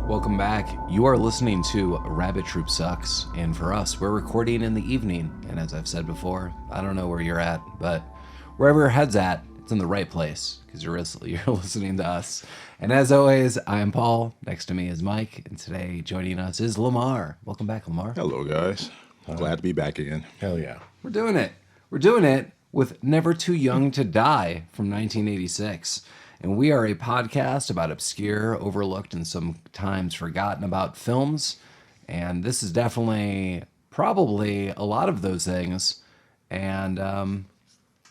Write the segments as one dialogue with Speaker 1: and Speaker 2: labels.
Speaker 1: Welcome back. You are listening to Rabbit Troop Sucks, and for us, we're recording in the evening. And as I've said before, I don't know where you're at, but wherever your head's at, it's in the right place because you're listening to us. And as always, I am Paul. Next to me is Mike, and today joining us is Lamar. Welcome back, Lamar.
Speaker 2: Hello, guys. Glad to be back again.
Speaker 3: Hell yeah.
Speaker 1: We're doing it. We're doing it with Never Too Young to Die from 1986. And we are a podcast about obscure, overlooked, and sometimes forgotten about films. And this is definitely, probably a lot of those things. And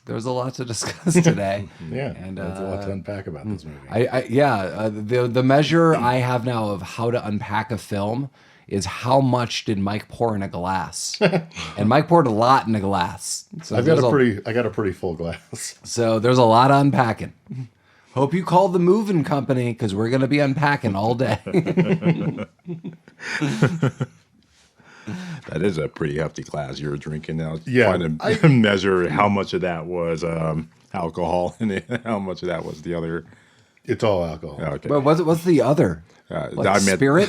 Speaker 1: there's a lot to discuss today.
Speaker 3: Yeah,
Speaker 1: and
Speaker 3: there's a lot to unpack about this movie.
Speaker 1: The measure I have now of how to unpack a film is how much did Mike pour in a glass. And Mike poured a lot in a glass. So
Speaker 3: I got a pretty full glass.
Speaker 1: So there's a lot of unpacking. Hope you called the moving company because we're going to be unpacking all day.
Speaker 2: That is a pretty hefty glass you're drinking now.
Speaker 3: Yeah.
Speaker 2: Trying to measure how much of that was alcohol and how much of that was the other.
Speaker 3: It's all alcohol.
Speaker 2: Okay.
Speaker 1: But what's the other?
Speaker 2: I meant
Speaker 1: spirit?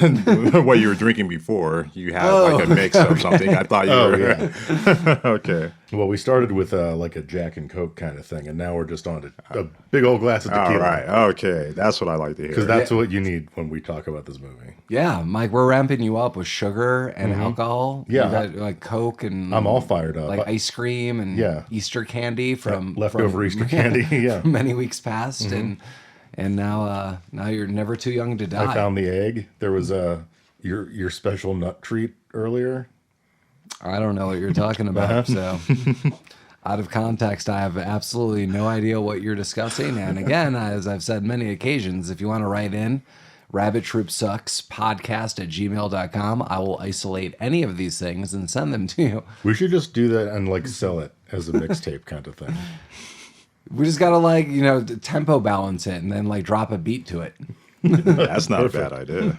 Speaker 2: What you were drinking before. You had like a mix of something. I thought you were.
Speaker 3: Yeah.
Speaker 2: Okay.
Speaker 3: Well, we started with like a Jack and Coke kind of thing, and now we're just on to a big old glass of tequila.
Speaker 2: All right. Okay. That's what I like to hear.
Speaker 3: Because that's what you need when we talk about this movie.
Speaker 1: Yeah, Mike, we're ramping you up with sugar and alcohol.
Speaker 3: Yeah.
Speaker 1: You got, like Coke and
Speaker 3: I'm all fired up.
Speaker 1: like ice cream and Easter candy from
Speaker 3: leftover Easter candy. Yeah.
Speaker 1: from many weeks past, and now you're never too young to die.
Speaker 3: I found the egg. There was your special nut treat earlier.
Speaker 1: I don't know what you're talking about. So, out of context, I have absolutely no idea what you're discussing. And again, as I've said many occasions, if you want to write in, rabbittroopsuckspodcast@gmail.com, I will isolate any of these things and send them to you.
Speaker 3: We should just do that and like sell it as a mixtape kind of thing.
Speaker 1: We just gotta tempo balance it and then like drop a beat to it.
Speaker 2: That's not a bad idea.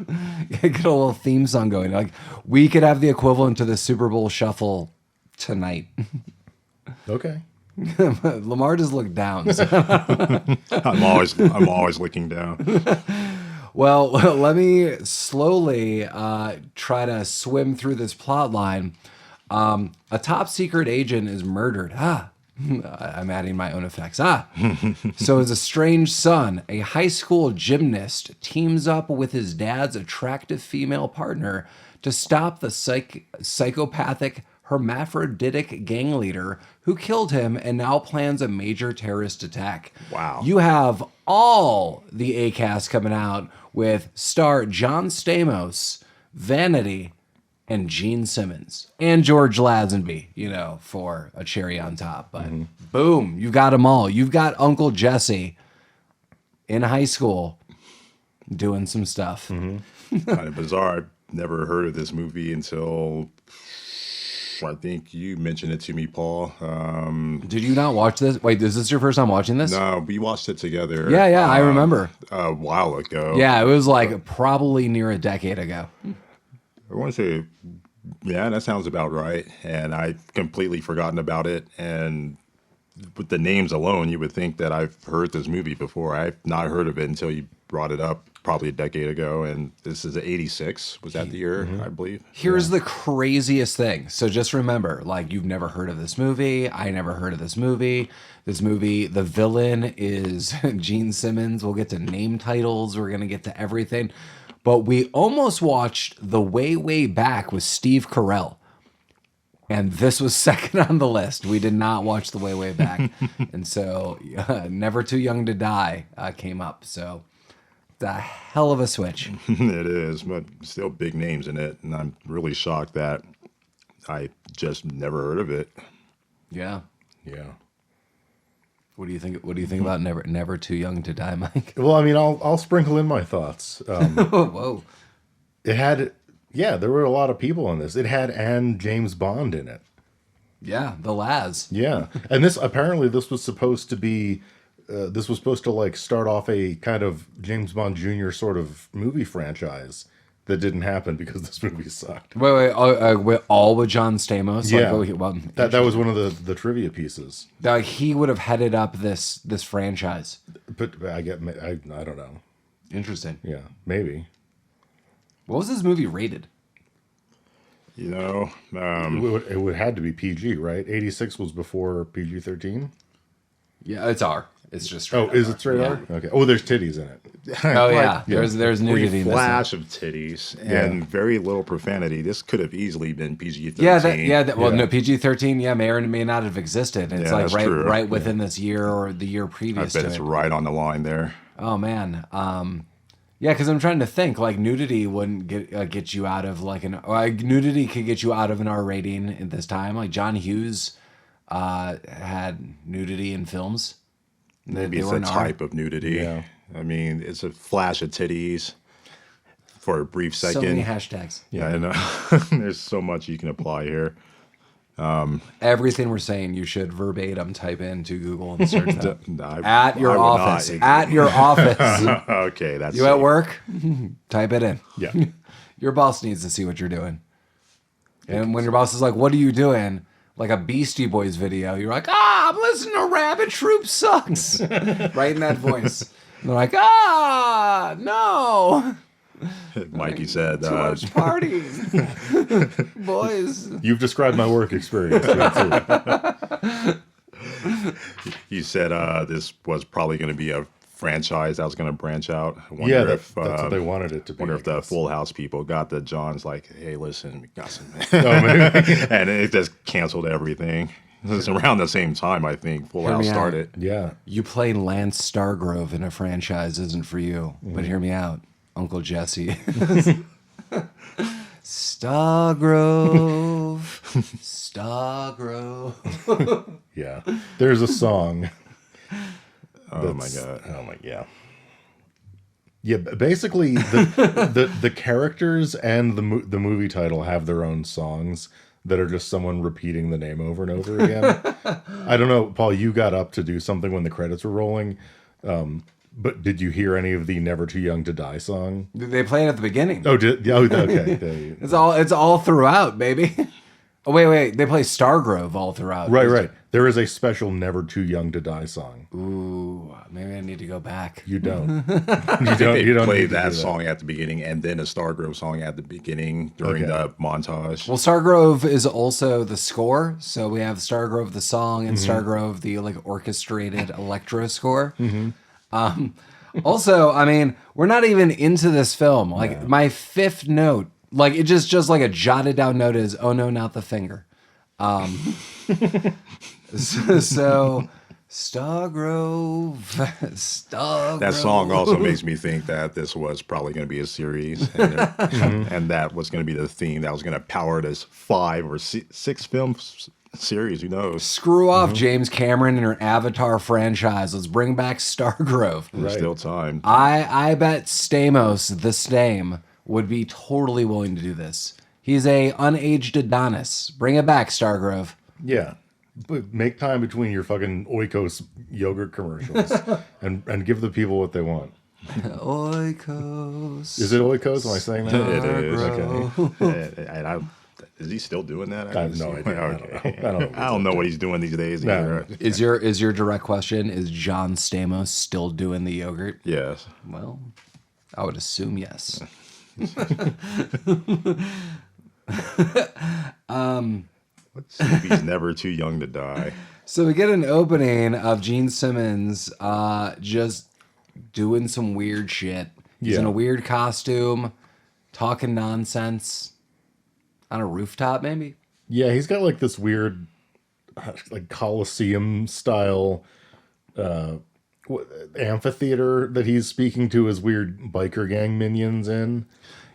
Speaker 1: Get a little theme song going. Like we could have the equivalent to the Super Bowl shuffle tonight.
Speaker 3: Okay.
Speaker 1: Lamar just looked down. So.
Speaker 2: I'm always looking down.
Speaker 1: Well, let me slowly try to swim through this plot line. A top secret agent is murdered. I'm adding my own effects. So his estranged son, a high school gymnast, teams up with his dad's attractive female partner to stop the psychopathic hermaphroditic gang leader who killed him and now plans a major terrorist attack.
Speaker 2: Wow.
Speaker 1: You have all the A-cast coming out with star John Stamos, Vanity, and Gene Simmons, and George Lazenby, for a cherry on top. But boom, you got them all. You've got Uncle Jesse in high school doing some stuff.
Speaker 2: Kind of bizarre. I've never heard of this movie until I think you mentioned it to me, Paul.
Speaker 1: Did you not watch this? Wait, is this your first time watching this?
Speaker 2: No, we watched it together.
Speaker 1: Yeah, I remember.
Speaker 2: A while ago.
Speaker 1: Yeah, it was like probably near a decade ago.
Speaker 2: I want to say, yeah, that sounds about right. And I've completely forgotten about it. And with the names alone, you would think that I've heard this movie before. I've not heard of it until you brought it up probably a decade ago. And this is 86. Was that the year, I believe?
Speaker 1: Here's the craziest thing. So just remember, like, you've never heard of this movie. I never heard of this movie. This movie, the villain is Gene Simmons. We'll get to name titles. We're going to get to everything. But we almost watched The Way Back with Steve Carell. And this was second on the list. We did not watch The Way Back. And so Never Too Young to Die came up. So the hell of a switch.
Speaker 2: It is, but still big names in it. And I'm really shocked that I just never heard of it.
Speaker 1: Yeah.
Speaker 3: Yeah.
Speaker 1: What do you think? What do you think about Never Too Young to Die, Mike?
Speaker 3: Well, I mean, I'll sprinkle in my thoughts.
Speaker 1: Whoa.
Speaker 3: It had, there were a lot of people in this. It had James Bond in it.
Speaker 1: Yeah, the Laz.
Speaker 3: Yeah, and this was supposed to be, like start off a kind of James Bond Jr. sort of movie franchise. That didn't happen because this movie sucked.
Speaker 1: Wait, all with John Stamos?
Speaker 3: Yeah,
Speaker 1: that
Speaker 3: was one of the trivia pieces.
Speaker 1: He would have headed up this franchise.
Speaker 3: But I don't know.
Speaker 1: Interesting.
Speaker 3: Yeah, maybe.
Speaker 1: What was this movie rated?
Speaker 2: You know,
Speaker 3: It would had to be PG, right? 86 was before PG-13.
Speaker 1: Yeah, it's R. It's just straight
Speaker 3: Oh,
Speaker 1: up
Speaker 3: is
Speaker 1: R.
Speaker 3: it straight
Speaker 1: Yeah.
Speaker 3: R? Okay. Oh, there's titties in it.
Speaker 1: Oh yeah, there's nudity in this.
Speaker 2: flash of titties and very little profanity. This could have easily been PG-13.
Speaker 1: Well,
Speaker 3: Yeah.
Speaker 1: no, PG-13, may or may not have existed. It's
Speaker 2: Yeah,
Speaker 1: like
Speaker 2: that's true.
Speaker 1: right within this year or the year
Speaker 2: I
Speaker 1: previous
Speaker 2: bet
Speaker 1: to
Speaker 2: it's
Speaker 1: it.
Speaker 2: right on the line there.
Speaker 1: Oh man, yeah, because I'm trying to think. Like nudity wouldn't get you out of nudity could get you out of an R rating at this time. Like John Hughes had nudity in films.
Speaker 2: Maybe
Speaker 1: They
Speaker 2: it's
Speaker 1: were
Speaker 2: a
Speaker 1: an R.
Speaker 2: type of nudity.
Speaker 3: Yeah.
Speaker 2: I mean, it's a flash of titties for a brief
Speaker 1: So many
Speaker 2: second.
Speaker 1: hashtags.
Speaker 2: Yeah, I know. There's so much you can apply here.
Speaker 1: Everything we're saying, you should verbatim type into Google and search that. At
Speaker 2: I
Speaker 1: your
Speaker 2: will
Speaker 1: office.
Speaker 2: not.
Speaker 1: At your office.
Speaker 2: Okay, that's
Speaker 1: You at
Speaker 2: safe.
Speaker 1: work? Type it in.
Speaker 3: Yeah.
Speaker 1: Your boss needs to see what you're doing. And when your boss is like, "What are you doing?" Like a Beastie Boys video, you're like, "I'm listening to Rabbit Troop Sucks." Right in that voice. And they're like, no.
Speaker 2: Mikey said,
Speaker 1: Too much partying. Boys.
Speaker 3: You've described my work experience. Too.
Speaker 2: you said this was probably going to be a franchise that was going to branch out. I wonder
Speaker 3: Yeah,
Speaker 2: if,
Speaker 3: that's what they wanted it to be.
Speaker 2: wonder
Speaker 3: I
Speaker 2: if the
Speaker 3: guess.
Speaker 2: Full House people got the Johns like, hey, listen, we got some,
Speaker 3: Oh, maybe.
Speaker 2: and it just canceled everything. It was around the same time, I think, Full
Speaker 1: Hear
Speaker 2: House
Speaker 1: me out.
Speaker 2: started.
Speaker 3: Yeah.
Speaker 1: You playing Lance Stargrove in a franchise isn't for you. But hear me out, Uncle Jesse. Stargrove. Stargrove.
Speaker 3: Yeah. There's a song.
Speaker 2: Oh my god!
Speaker 3: Oh my yeah. Yeah, basically the characters and the movie title have their own songs that are just someone repeating the name over and over again. I don't know, Paul, you got up to do something when the credits were rolling. But did you hear any of the Never Too Young to Die song?
Speaker 1: They play it at the beginning.
Speaker 3: Oh, okay.
Speaker 1: It's all throughout, baby. Oh wait. They play Stargrove all throughout.
Speaker 3: Right. There is a special Never Too Young to Die song.
Speaker 1: Ooh, maybe I need to go back.
Speaker 3: You don't.
Speaker 2: They
Speaker 3: You don't
Speaker 2: played
Speaker 3: need to
Speaker 2: that
Speaker 3: do
Speaker 2: song at the beginning, and then a Stargrove song at the beginning during
Speaker 3: Okay.
Speaker 2: the montage.
Speaker 1: Well, Stargrove is also the score, so we have Stargrove the song and Stargrove the orchestrated electro score. Also, I mean, we're not even into this film. Like my fifth note, like it just like a jotted down note is, "Oh no, not the finger." So Stargrove.
Speaker 2: That song also makes me think that this was probably going to be a series, and that was going to be the theme that was going to power this 5 or 6 film series. Who knows?
Speaker 1: Screw off James Cameron and her Avatar franchise. Let's bring back Stargrove.
Speaker 2: There's still time.
Speaker 1: I bet Stamos, the Stame, would be totally willing to do this. He's a unaged Adonis. Bring it back, Stargrove.
Speaker 3: Yeah. But make time between your fucking Oikos yogurt commercials and give the people what they want.
Speaker 1: Oikos.
Speaker 3: Is it Oikos? Am I saying that?
Speaker 2: It is.
Speaker 3: Okay.
Speaker 2: Is he still doing that?
Speaker 3: I have no idea.
Speaker 2: Okay.
Speaker 3: I don't know
Speaker 2: what he's doing these days.
Speaker 3: No.
Speaker 2: Either.
Speaker 1: Is your direct question, is John Stamos still doing the yogurt?
Speaker 2: Yes.
Speaker 1: Well, I would assume yes.
Speaker 2: He's never too young to die.
Speaker 1: So we get an opening of Gene Simmons just doing some weird shit. He's in
Speaker 3: Yeah.
Speaker 1: a weird costume, talking nonsense on a rooftop, maybe.
Speaker 3: Yeah, he's got like this weird, like Coliseum style amphitheater that he's speaking to his weird biker gang minions in.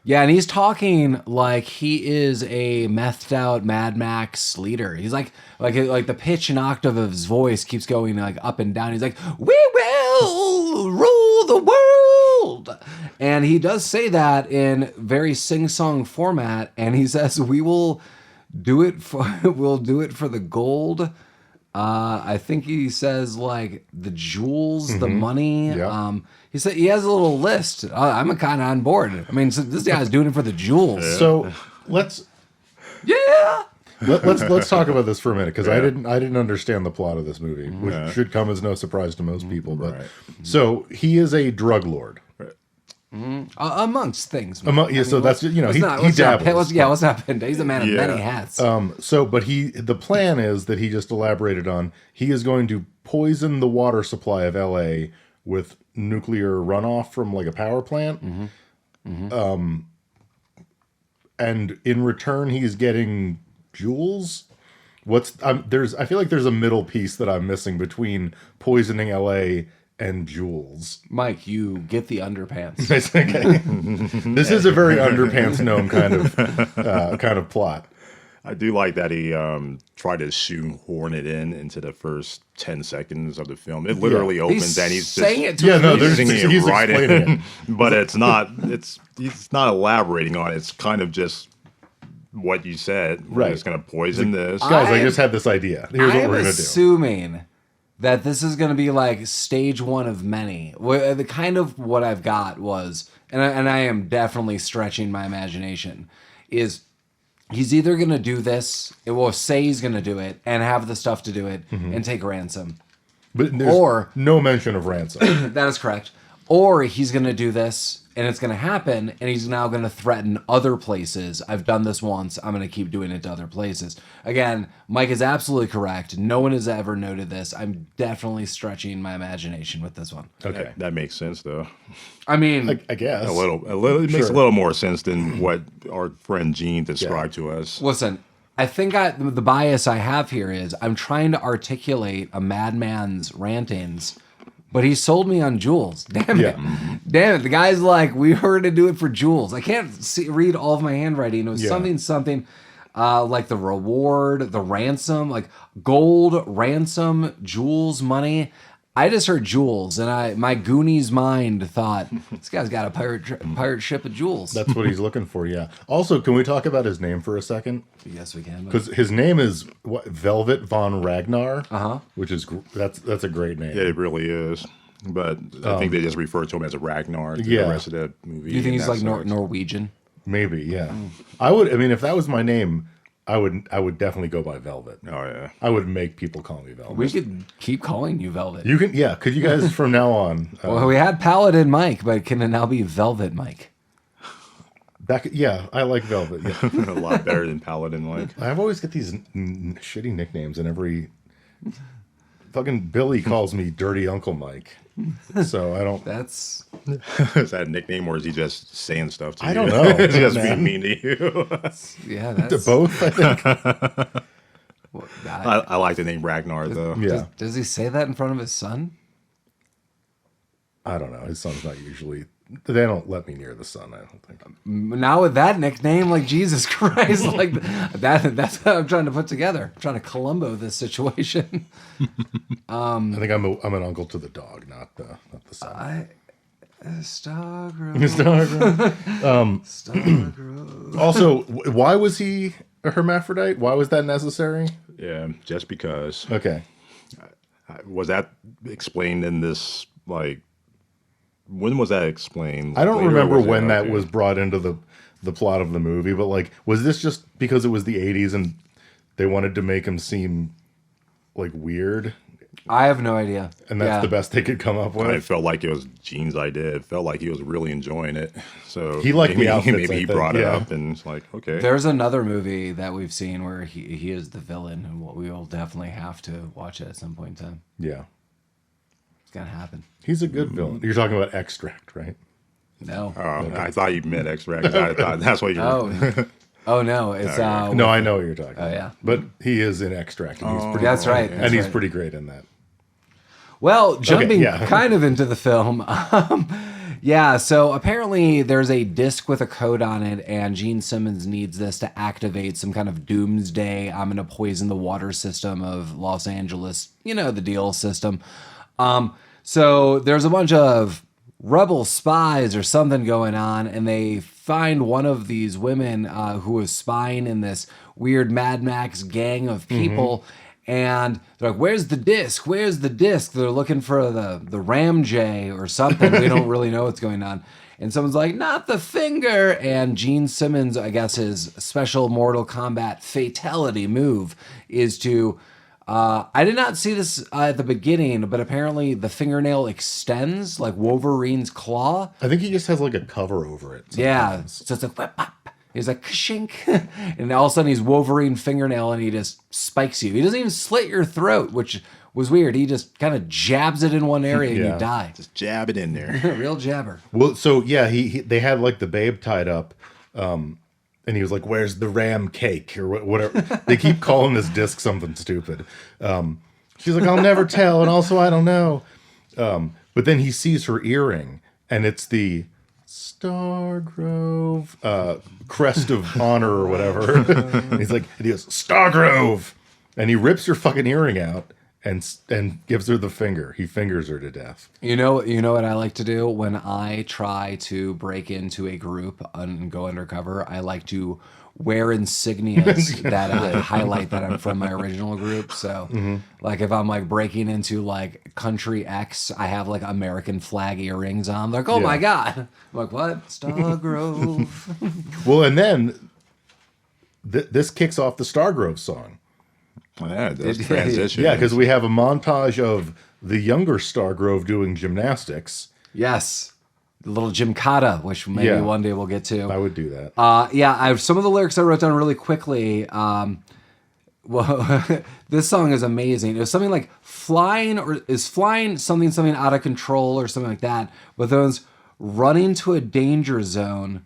Speaker 1: Yeah, and he's talking like he is a methed out Mad Max leader. He's like the pitch and octave of his voice keeps going like up and down. He's like, "We will rule the world," and he does say that in very sing-song format. And he says, "We will do it for we'll do it for the gold." I think he says like the jewels, the money.
Speaker 3: Yeah.
Speaker 1: He said he has a little list. I'm kind of on board. I mean, so this guy's doing it for the jewels.
Speaker 3: So let's talk about this for a minute because I didn't understand the plot of this movie, which should come as no surprise to most people. But so he is a drug lord.
Speaker 1: Amongst things.
Speaker 3: So that's, you know, he
Speaker 1: let's
Speaker 3: dabbles.
Speaker 1: let's not pin. He's a man of many hats.
Speaker 3: But the plan is that he just elaborated on, he is going to poison the water supply of LA with nuclear runoff from like a power plant. And in return, he's getting jewels. I feel like there's a middle piece that I'm missing between poisoning LA and jewels.
Speaker 1: Mike, you get the underpants.
Speaker 3: Okay. This is a very underpants gnome kind of plot.
Speaker 2: I do like that he tried to shoehorn it into the first 10 seconds of the film. It literally opens and he's
Speaker 1: saying
Speaker 2: just
Speaker 1: it to us.
Speaker 2: he's singing
Speaker 3: he's
Speaker 2: it right
Speaker 3: explaining
Speaker 2: in. But he's not elaborating on it. It's kind of just what you said. We're just going to poison this.
Speaker 3: Guys, I just had this idea. Here's what we're going to do.
Speaker 1: Assuming that this is going to be like stage one of many. The kind of what I've got was, and I am definitely stretching my imagination, is he's either going to do this, say he's going to do it, and have the stuff to do it, and take ransom.
Speaker 3: But there's no mention of ransom.
Speaker 1: That is correct. Or he's going to do this, and it's going to happen, and he's now going to threaten other places. I've done this once. I'm going to keep doing it to other places. Again, Mike is absolutely correct. No one has ever noted this. I'm definitely stretching my imagination with this one.
Speaker 3: Okay.
Speaker 2: That makes sense, though.
Speaker 1: I mean,
Speaker 3: I guess.
Speaker 2: A little. It makes a little more sense than what our friend Gene described to us.
Speaker 1: listen, I think the bias I have here is I'm trying to articulate a madman's rantings, but he sold me on jewels. Damn it. Damn it. The guy's like, we were going to do it for jewels. I can't read all of my handwriting. It was something like the reward, the ransom, like gold, ransom, jewels, money. I just heard jewels, and my Goonies mind thought, this guy's got a pirate ship of jewels.
Speaker 3: That's what he's looking for, yeah. Also, can we talk about his name for a second?
Speaker 1: Yes, we can.
Speaker 3: Because his name is Velvet von Ragnar, which is that's a great name.
Speaker 2: Yeah, it really is. But I think they just refer to him as a Ragnar through the rest of the movie.
Speaker 1: Do you think he's like Norwegian?
Speaker 3: Maybe, yeah. I mean, if that was my name, I would definitely go by Velvet.
Speaker 2: Oh yeah.
Speaker 3: I would make people call me Velvet.
Speaker 1: We could keep calling you Velvet.
Speaker 3: You can, yeah. Could you guys from now on?
Speaker 1: Well, we had Paladin Mike, but can it now be Velvet Mike?
Speaker 3: I like Velvet. Yeah.
Speaker 2: A lot better than Paladin like.
Speaker 3: I've always got these shitty nicknames, and every fucking Billy calls me Dirty Uncle Mike. So I don't.
Speaker 1: That's
Speaker 2: Is that a nickname, or is he just saying stuff to you?
Speaker 3: I don't know.
Speaker 2: Is he just being mean to you?
Speaker 1: yeah. That's
Speaker 3: Both, I think.
Speaker 2: I like the name Ragnar though.
Speaker 3: Yeah.
Speaker 1: Does he say that in front of his son?
Speaker 3: I don't know. His son's not usually. They don't let me near the sun, I don't think.
Speaker 1: Now with that nickname, like Jesus Christ, like that's what I'm trying to put together. I'm trying to Columbo this situation.
Speaker 3: I think I'm an uncle to the dog, not the son.
Speaker 1: Stargrove.
Speaker 3: Stargrove. Also, why was he a hermaphrodite? Why was that necessary?
Speaker 2: Yeah, just because.
Speaker 3: Okay.
Speaker 2: Was that explained in this, like, when was that explained?
Speaker 3: I don't
Speaker 2: Later,
Speaker 3: remember
Speaker 2: was it-
Speaker 3: when that
Speaker 2: okay.
Speaker 3: was brought into the plot of the movie, but like, was this just because it was the 80s and they wanted to make him seem like weird?
Speaker 1: I have no idea.
Speaker 3: And that's the best they could come up with.
Speaker 2: I felt like it was Gene's idea. It felt like he was really enjoying it. So
Speaker 3: He liked the outfits,
Speaker 2: maybe
Speaker 3: I
Speaker 2: he
Speaker 3: think,
Speaker 2: brought it
Speaker 3: yeah.
Speaker 2: up and it's like, okay.
Speaker 1: There's another movie that we've seen where he is the villain, and we will definitely have to watch it at some point in time.
Speaker 3: Yeah.
Speaker 1: It's gonna happen.
Speaker 3: He's a good villain. You're talking about Extract, right?
Speaker 1: No.
Speaker 2: I thought you meant X-Ray. I thought that's what you were.
Speaker 1: Oh no, it's
Speaker 3: No, I know what you're talking about.
Speaker 1: yeah.
Speaker 3: But he is in Extract. And he's pretty,
Speaker 1: That's right.
Speaker 3: and
Speaker 1: that's
Speaker 3: he's
Speaker 1: right.
Speaker 3: pretty great in that.
Speaker 1: Well, jumping
Speaker 3: yeah.
Speaker 1: kind of into the film. Yeah, so apparently there's a disc with a code on it, and Gene Simmons needs this to activate some kind of doomsday, I'm going to poison the water system of Los Angeles, you know, the deal system. So there's a bunch of rebel spies or something going on, and they find one of these women who is spying in this weird Mad Max gang of people. And they're like, where's the disc? Where's the disc? They're looking for the Ram J or something. We don't really know what's going on. And someone's like, not the finger. And Gene Simmons, I guess his special Mortal Kombat fatality move is to I did not see this at the beginning, but apparently the fingernail extends like Wolverine's claw.
Speaker 3: I think he just has like a cover over it.
Speaker 1: Yeah,
Speaker 3: sometimes.
Speaker 1: so it's like whip up. He's like kshink, and all of a sudden he's Wolverine fingernail, and he just spikes you. He doesn't even slit your throat, which was weird. He just kind of jabs it in one area and
Speaker 3: Yeah.
Speaker 1: you die.
Speaker 2: Just jab it in there.
Speaker 1: Real jabber.
Speaker 3: Well, so yeah, they had like the babe tied up, and he was like, "Where's the ram cake?" or whatever. They keep calling this disc something stupid. She's like, "I'll never tell," and also I don't know. But then he sees her earring, and it's the Stargrove crest of honor or whatever. And he's like, and he goes, "Stargrove," and he rips her fucking earring out and gives her the finger. He fingers her to death.
Speaker 1: You know what I like to do when I try to break into a group and go undercover? I like to wear insignias that highlight that I'm from my original group. So, like if I'm like breaking into like country X, I have like American flag earrings on. They're like, oh my god! I'm like, what? Stargrove.
Speaker 3: Well, and then this kicks off the Stargrove song.
Speaker 2: Yeah, that's transition.
Speaker 3: Yeah, because we have a montage of the younger Stargrove doing gymnastics.
Speaker 1: Yes, the little gymkata, which maybe one day we'll get to.
Speaker 3: I would do that.
Speaker 1: Yeah, I have some of the lyrics I wrote down really quickly. Well, this song is amazing. It was something like flying something out of control or something like that. But those running to a danger zone.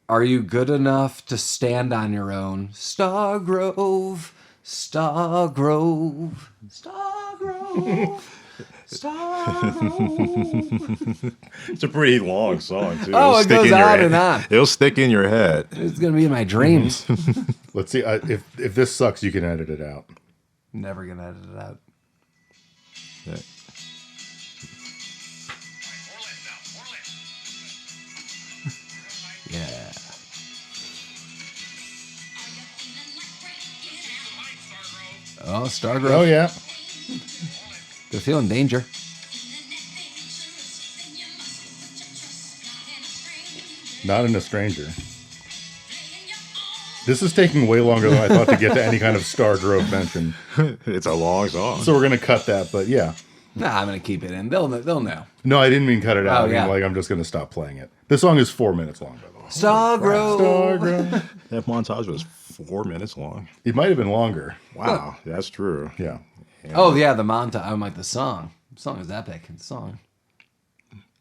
Speaker 1: Are you good enough to stand on your own? Stargrove, Stargrove, Stargrove. Stargrove.
Speaker 2: It's a pretty long song, too.
Speaker 1: Oh, it goes on and on.
Speaker 2: It'll stick in your head.
Speaker 1: It's gonna be in my dreams.
Speaker 3: Let's see. If this sucks, you can edit it out.
Speaker 1: Never gonna edit it out.
Speaker 2: Yeah.
Speaker 1: Yeah. Oh, Stargrove.
Speaker 3: Oh yeah.
Speaker 1: They're feeling danger.
Speaker 3: Not in a stranger. This is taking way longer than I thought to get to any kind of Stargrove mention.
Speaker 2: It's a long song.
Speaker 3: So we're gonna cut that, but yeah.
Speaker 1: Nah, I'm gonna keep it in. They'll know.
Speaker 3: No, I didn't mean cut it out.
Speaker 1: Oh,
Speaker 3: I mean,
Speaker 1: yeah.
Speaker 3: like I'm just gonna stop playing it. This song is 4 minutes long, by the way.
Speaker 1: Stargrove.
Speaker 3: Stargrove.
Speaker 2: That montage was 4 minutes long.
Speaker 3: It might have been longer.
Speaker 2: Wow, that's true.
Speaker 3: Yeah.
Speaker 1: Oh yeah, the montage. I'm like the song. The song is epic. The song.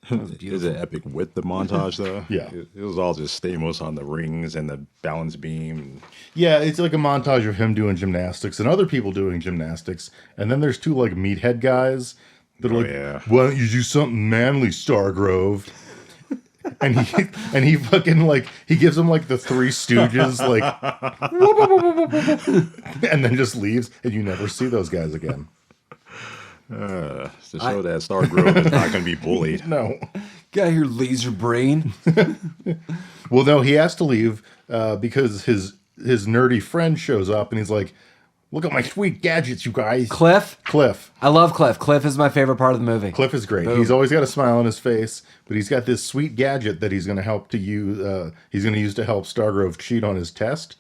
Speaker 1: That was
Speaker 2: Is
Speaker 1: beautiful.
Speaker 2: it epic with the montage though?
Speaker 3: Yeah.
Speaker 2: It was all just Stamos on the rings and the balance beam.
Speaker 3: Yeah, it's like a montage of him doing gymnastics and other people doing gymnastics. And then there's two like meathead guys that are like,
Speaker 2: yeah.
Speaker 3: "Why don't you do something manly, Stargrove?" and he fucking like he gives them like the Three Stooges like and then just leaves and you never see those guys again.
Speaker 2: To show that Stargrove is not going to be bullied.
Speaker 3: No.
Speaker 1: Get out of here, laser brain.
Speaker 3: Well, no, he has to leave because his nerdy friend shows up and he's like, "Look at my sweet gadgets, you guys."
Speaker 1: Cliff.
Speaker 3: Cliff.
Speaker 1: I love Cliff. Cliff is my favorite part of the movie.
Speaker 3: Cliff is great.
Speaker 1: Boom.
Speaker 3: He's always got a smile on his face, but he's got this sweet gadget that he's going to help to use. He's going to use to help Stargrove cheat on his test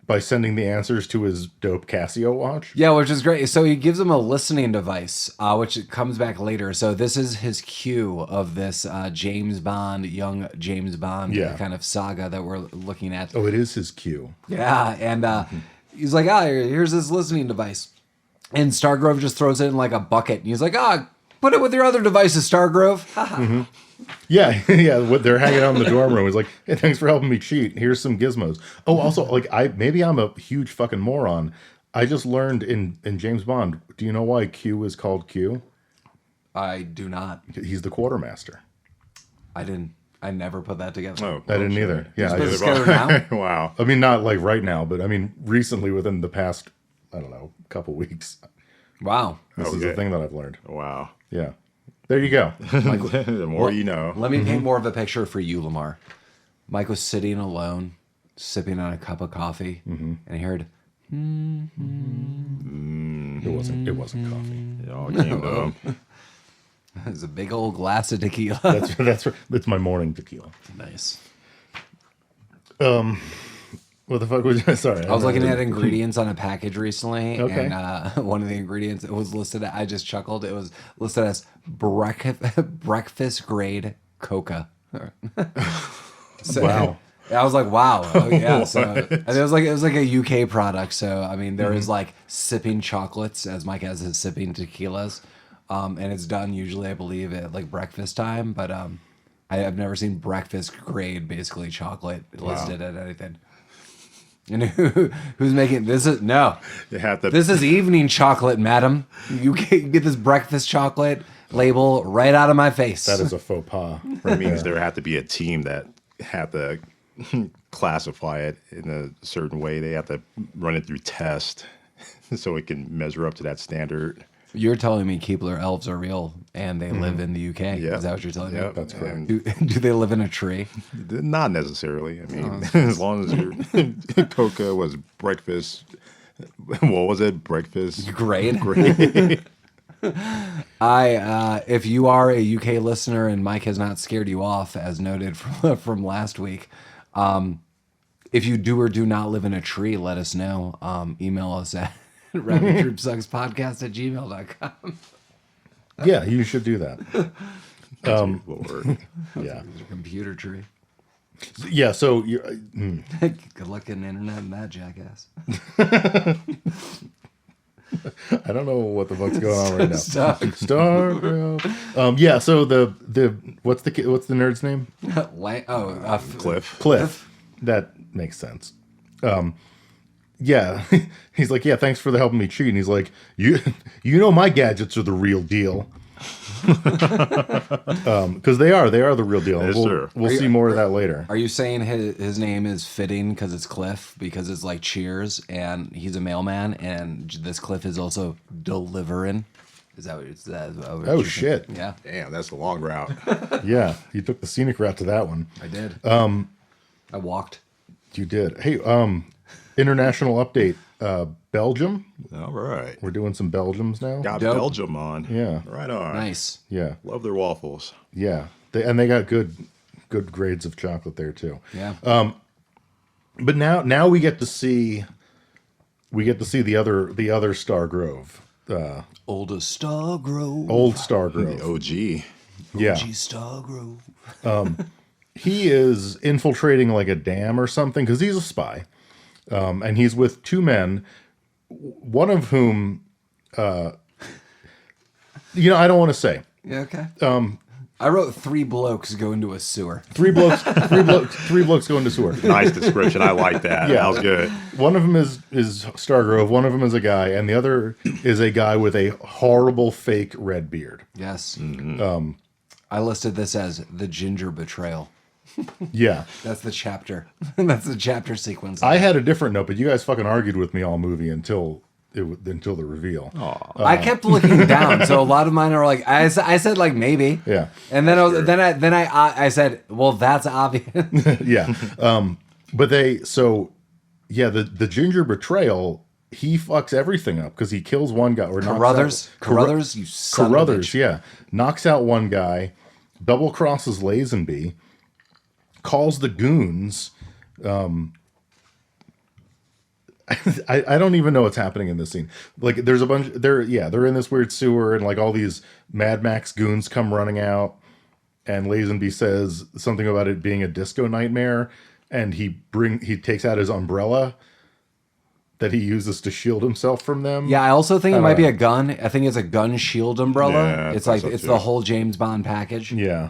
Speaker 3: by sending the answers to his dope Casio watch.
Speaker 1: Yeah, which is great. So he gives him a listening device, which comes back later. So this is his cue of this James Bond, young James Bond kind of saga that we're looking at.
Speaker 3: Oh, it is his cue.
Speaker 1: Yeah, and he's like, here's this listening device. And Stargrove just throws it in like a bucket. And he's like, put it with your other devices, Stargrove.
Speaker 3: Yeah, yeah. They're hanging out in the dorm room. He's like, "Hey, thanks for helping me cheat. Here's some gizmos." Oh, also, like maybe I'm a huge fucking moron. I just learned in James Bond. Do you know why Q is called Q?
Speaker 1: I do not.
Speaker 3: He's the quartermaster.
Speaker 1: I never put that together.
Speaker 2: Oh,
Speaker 3: I didn't either. Yeah, I
Speaker 1: Just
Speaker 3: just,
Speaker 1: discovered now.
Speaker 2: Wow.
Speaker 3: I mean, not like right now, but I mean, recently within the past, I don't know, couple weeks.
Speaker 1: Wow.
Speaker 3: This is the thing that I've learned.
Speaker 2: Wow.
Speaker 3: Yeah. There you go.
Speaker 2: The more you know.
Speaker 1: Let me paint more of a picture for you, Lamar. Mike was sitting alone, sipping on a cup of coffee, and he heard,
Speaker 3: It wasn't coffee.
Speaker 2: It all came to him.
Speaker 1: there's a big old glass of tequila.
Speaker 3: That's my morning tequila.
Speaker 1: Nice.
Speaker 3: Well, What the fuck was? Sorry,
Speaker 1: I was looking at ingredients on a package recently,
Speaker 3: Okay.
Speaker 1: and one of the ingredients, it was listed. I just chuckled. It was listed as breakfast grade coca. So,
Speaker 3: Wow.
Speaker 1: I was like, wow, oh, yeah. So and it was like a UK product. So I mean, there is like sipping chocolates, as Mike has his sipping tequilas, and it's done usually, I believe, at like breakfast time. But I have never seen breakfast grade basically chocolate listed at anything. And who's making this? Is no,
Speaker 2: They have to.
Speaker 1: this is evening chocolate, madam. You can't get this breakfast chocolate label right out of my face.
Speaker 3: That is a faux pas.
Speaker 2: That means there had to be a team that had to classify it in a certain way. They have to run it through test so it can measure up to that standard.
Speaker 1: You're telling me Keebler elves are real and they live in the UK?
Speaker 2: Yeah.
Speaker 1: Is that what you're telling me?
Speaker 3: That's correct.
Speaker 2: And
Speaker 1: Do they live in a tree?
Speaker 2: not necessarily. I mean, as long as your coca was breakfast, what was it? Breakfast
Speaker 1: Great.
Speaker 2: Great.
Speaker 1: If you are a UK listener and Mike has not scared you off, as noted from last week, if you do or do not live in a tree, let us know. Email us at rabbittroopsuckspodcast@gmail.com.
Speaker 3: Yeah, you should do that.
Speaker 2: Lord.
Speaker 3: Yeah,
Speaker 1: It's a computer tree.
Speaker 3: yeah. So you're,
Speaker 1: Good luck getting internet and that jackass.
Speaker 3: I don't know what the fuck's going on right now.
Speaker 1: Stargrove.
Speaker 3: Yeah. So the what's the nerd's name?
Speaker 2: Cliff.
Speaker 3: Cliff. That makes sense. Yeah. He's like, yeah, thanks for the helping me cheat. And he's like, you know my gadgets are the real deal. Because they are the real deal.
Speaker 2: Yes, sir.
Speaker 3: We'll see more of that later.
Speaker 1: Are you saying his name is fitting because it's Cliff, because it's like Cheers and he's a mailman, and this Cliff is also delivering? Is that what it's?
Speaker 3: Oh shit.
Speaker 1: Yeah,
Speaker 2: Damn, that's the long route.
Speaker 3: Yeah, you took the scenic route to that one.
Speaker 1: I did. I walked.
Speaker 3: You did. Hey, international update. Belgium.
Speaker 2: All right.
Speaker 3: We're doing some Belgiums now.
Speaker 2: Got
Speaker 1: Dope.
Speaker 2: Belgium on.
Speaker 3: Yeah.
Speaker 2: Right on.
Speaker 1: Nice.
Speaker 3: Yeah.
Speaker 2: Love their waffles.
Speaker 3: Yeah. They got good grades of chocolate there too.
Speaker 1: Yeah.
Speaker 3: But now we get to see the other Stargrove.
Speaker 1: Oldest Stargrove.
Speaker 3: Old Stargrove.
Speaker 2: The OG.
Speaker 3: Yeah.
Speaker 1: OG Stargrove.
Speaker 3: He is infiltrating like a dam or something because he's a spy. And he's with two men, one of whom, I don't want to say.
Speaker 1: Yeah. Okay. I wrote 3 blokes go into a sewer.
Speaker 3: Three blokes go into sewer.
Speaker 2: Nice description. I like that.
Speaker 3: Yeah.
Speaker 2: That was good.
Speaker 3: One of them is Stargrove. One of them is a guy, and the other is a guy with a horrible fake red beard.
Speaker 1: Yes. I listed this as the ginger betrayal.
Speaker 3: Yeah.
Speaker 1: That's the chapter. That's the chapter sequence.
Speaker 3: I had a different note, but you guys fucking argued with me all movie until the reveal.
Speaker 1: I kept looking down, so a lot of mine are like I said like maybe.
Speaker 3: Yeah.
Speaker 1: And then I said, well, that's obvious.
Speaker 3: Yeah. But the ginger betrayal, he fucks everything up because he kills one guy or knocks
Speaker 1: Carruthers, you son of a
Speaker 3: Carruthers,
Speaker 1: bitch.
Speaker 3: yeah. Knocks out one guy, double crosses Lazenby, calls the goons. I don't even know what's happening in this scene. Like there's a bunch they're in this weird sewer and like all these Mad Max goons come running out and Lazenby says something about it being a disco nightmare and he takes out his umbrella that he uses to shield himself from them.
Speaker 1: Yeah, I also think it might be a gun. I think it's a gun shield umbrella.
Speaker 2: Yeah,
Speaker 1: it's
Speaker 2: I
Speaker 1: like
Speaker 2: thought so
Speaker 1: it's
Speaker 2: too.
Speaker 1: the whole James Bond package.
Speaker 3: Yeah,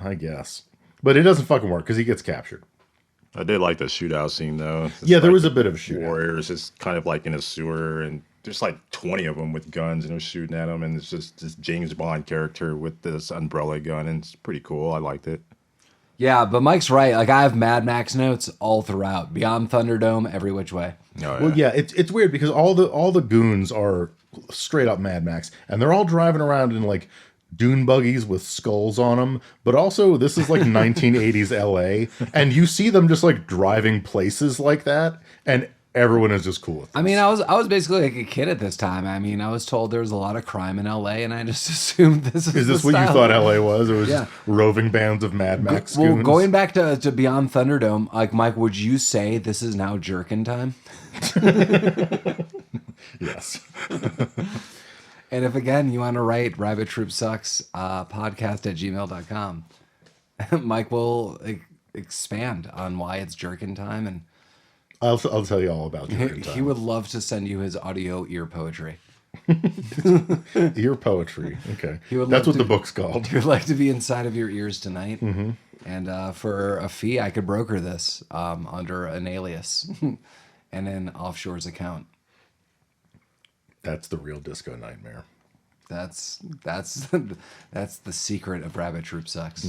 Speaker 3: I guess. But it doesn't fucking work because he gets captured.
Speaker 2: I did like the shootout scene though. It's
Speaker 3: Yeah, there
Speaker 2: like
Speaker 3: was a bit of a shootout.
Speaker 2: warriors. It's kind of like in a sewer, and there's like 20 of them with guns, and they're shooting at them. And it's just this James Bond character with this umbrella gun, and it's pretty cool. I liked it.
Speaker 1: Yeah, but Mike's right. Like I have Mad Max notes all throughout, beyond Thunderdome, every which way.
Speaker 2: Oh,
Speaker 3: Well, yeah, it's weird because all the goons are straight up Mad Max, and they're all driving around in like dune buggies with skulls on them. But also, this is like 1980s LA, and you see them just like driving places like that, and everyone is just cool with this.
Speaker 1: I mean, I was basically like a kid at this time. I mean, I was told there was a lot of crime in LA, and I just assumed this is
Speaker 3: this
Speaker 1: the
Speaker 3: what you
Speaker 1: style.
Speaker 3: thought LA was? It was
Speaker 1: Yeah.
Speaker 3: just roving bands of Mad Max
Speaker 1: Well,
Speaker 3: goons?
Speaker 1: going back to Beyond Thunderdome, like Mike, would you say this is now jerkin time?
Speaker 3: Yes.
Speaker 1: And if again you want to write Rabbit Troop Sucks podcast at gmail.com, Mike will expand on why it's jerkin time, and
Speaker 3: I'll tell you all about jerkin time.
Speaker 1: he would love to send you his audio ear poetry.
Speaker 3: Ear poetry. Okay.
Speaker 1: He would
Speaker 3: That's
Speaker 1: love
Speaker 3: what the
Speaker 1: to-
Speaker 3: book's called.
Speaker 1: He would like to be inside of your ears tonight. And for a fee, I could broker this under an alias and an offshore's account.
Speaker 3: That's the real disco nightmare.
Speaker 1: That's the secret of Rabbit Troop Sucks.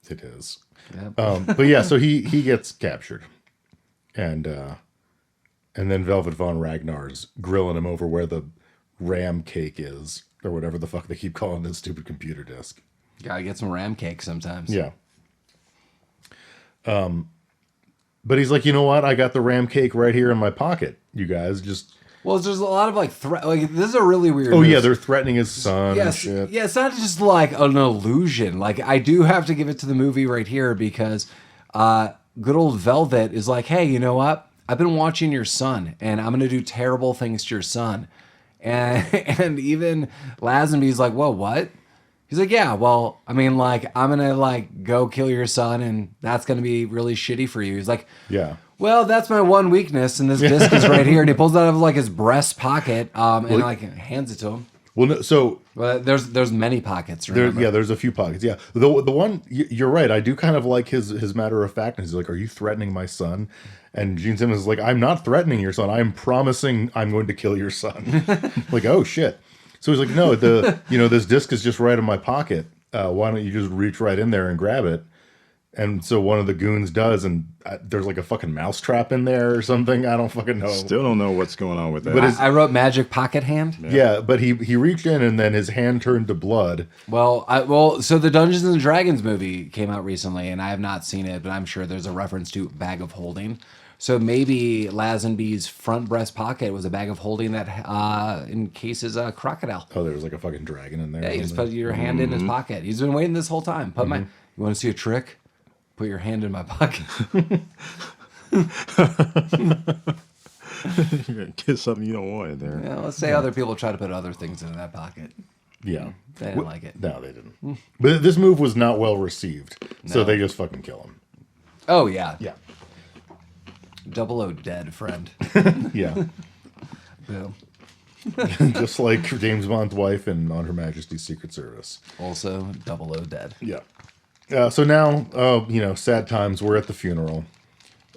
Speaker 3: It is.
Speaker 1: Yep.
Speaker 3: But yeah, so he gets captured, and then Velvet Von Ragnar's grilling him over where the RAM cake is, or whatever the fuck they keep calling this stupid computer disk.
Speaker 1: Gotta get some ram cake sometimes.
Speaker 3: Yeah. But he's like, you know what? I got the RAM cake right here in my pocket. You guys just.
Speaker 1: Well, there's a lot of like this is a really weird.
Speaker 3: Oh
Speaker 1: move.
Speaker 3: yeah, they're threatening his son.
Speaker 1: Yes,
Speaker 3: And shit.
Speaker 1: yeah, it's not just like an illusion. Like I do have to give it to the movie right here because good old Velvet is like, hey, you know what? I've been watching your son, and I'm gonna do terrible things to your son, and even Lazenby's like, whoa, what? He's like, yeah, well, I mean, like, I'm gonna like go kill your son, and that's gonna be really shitty for you. He's like,
Speaker 3: Yeah.
Speaker 1: well, that's my one weakness, and this disc is right here, and he pulls it out of like his breast pocket, and like hands it to him.
Speaker 3: Well, no, so
Speaker 1: Well, there's many pockets. Remember?
Speaker 3: there's a few pockets. Yeah, the one you're right. I do kind of like his matter of factness. He's like, "Are you threatening my son?" And Gene Simmons is like, "I'm not threatening your son. I'm promising I'm going to kill your son." Like, oh shit. So he's like, "No, this disc is just right in my pocket. Why don't you just reach right in there and grab it?" And so one of the goons does, and there's like a fucking mousetrap in there or something. I don't fucking know.
Speaker 2: Still don't know what's going on with that.
Speaker 3: But
Speaker 1: I wrote magic pocket hand.
Speaker 3: Yeah, but he reached in and then his hand turned to blood.
Speaker 1: Well, so the Dungeons and Dragons movie came out recently, and I have not seen it, but I'm sure there's a reference to bag of holding. So maybe Lazenby's front breast pocket was a bag of holding that encases a crocodile.
Speaker 3: Oh, there was like a fucking dragon in there.
Speaker 1: Yeah, you just put your hand in his pocket. He's been waiting this whole time. You want to see a trick? Put your hand in my pocket.
Speaker 2: Get something you don't want in there.
Speaker 1: Yeah, let's say other people try to put other things in that pocket.
Speaker 3: Yeah.
Speaker 1: They didn't like it.
Speaker 3: No, they didn't. But this move was not well received, so
Speaker 1: No.
Speaker 3: they just fucking kill him.
Speaker 1: Oh, yeah.
Speaker 3: Yeah.
Speaker 1: 00 dead, friend.
Speaker 3: Yeah.
Speaker 1: Boom.
Speaker 3: Just like James Bond's wife in On Her Majesty's Secret Service.
Speaker 1: Also, 00 dead.
Speaker 3: Yeah. So now, sad times. We're at the funeral.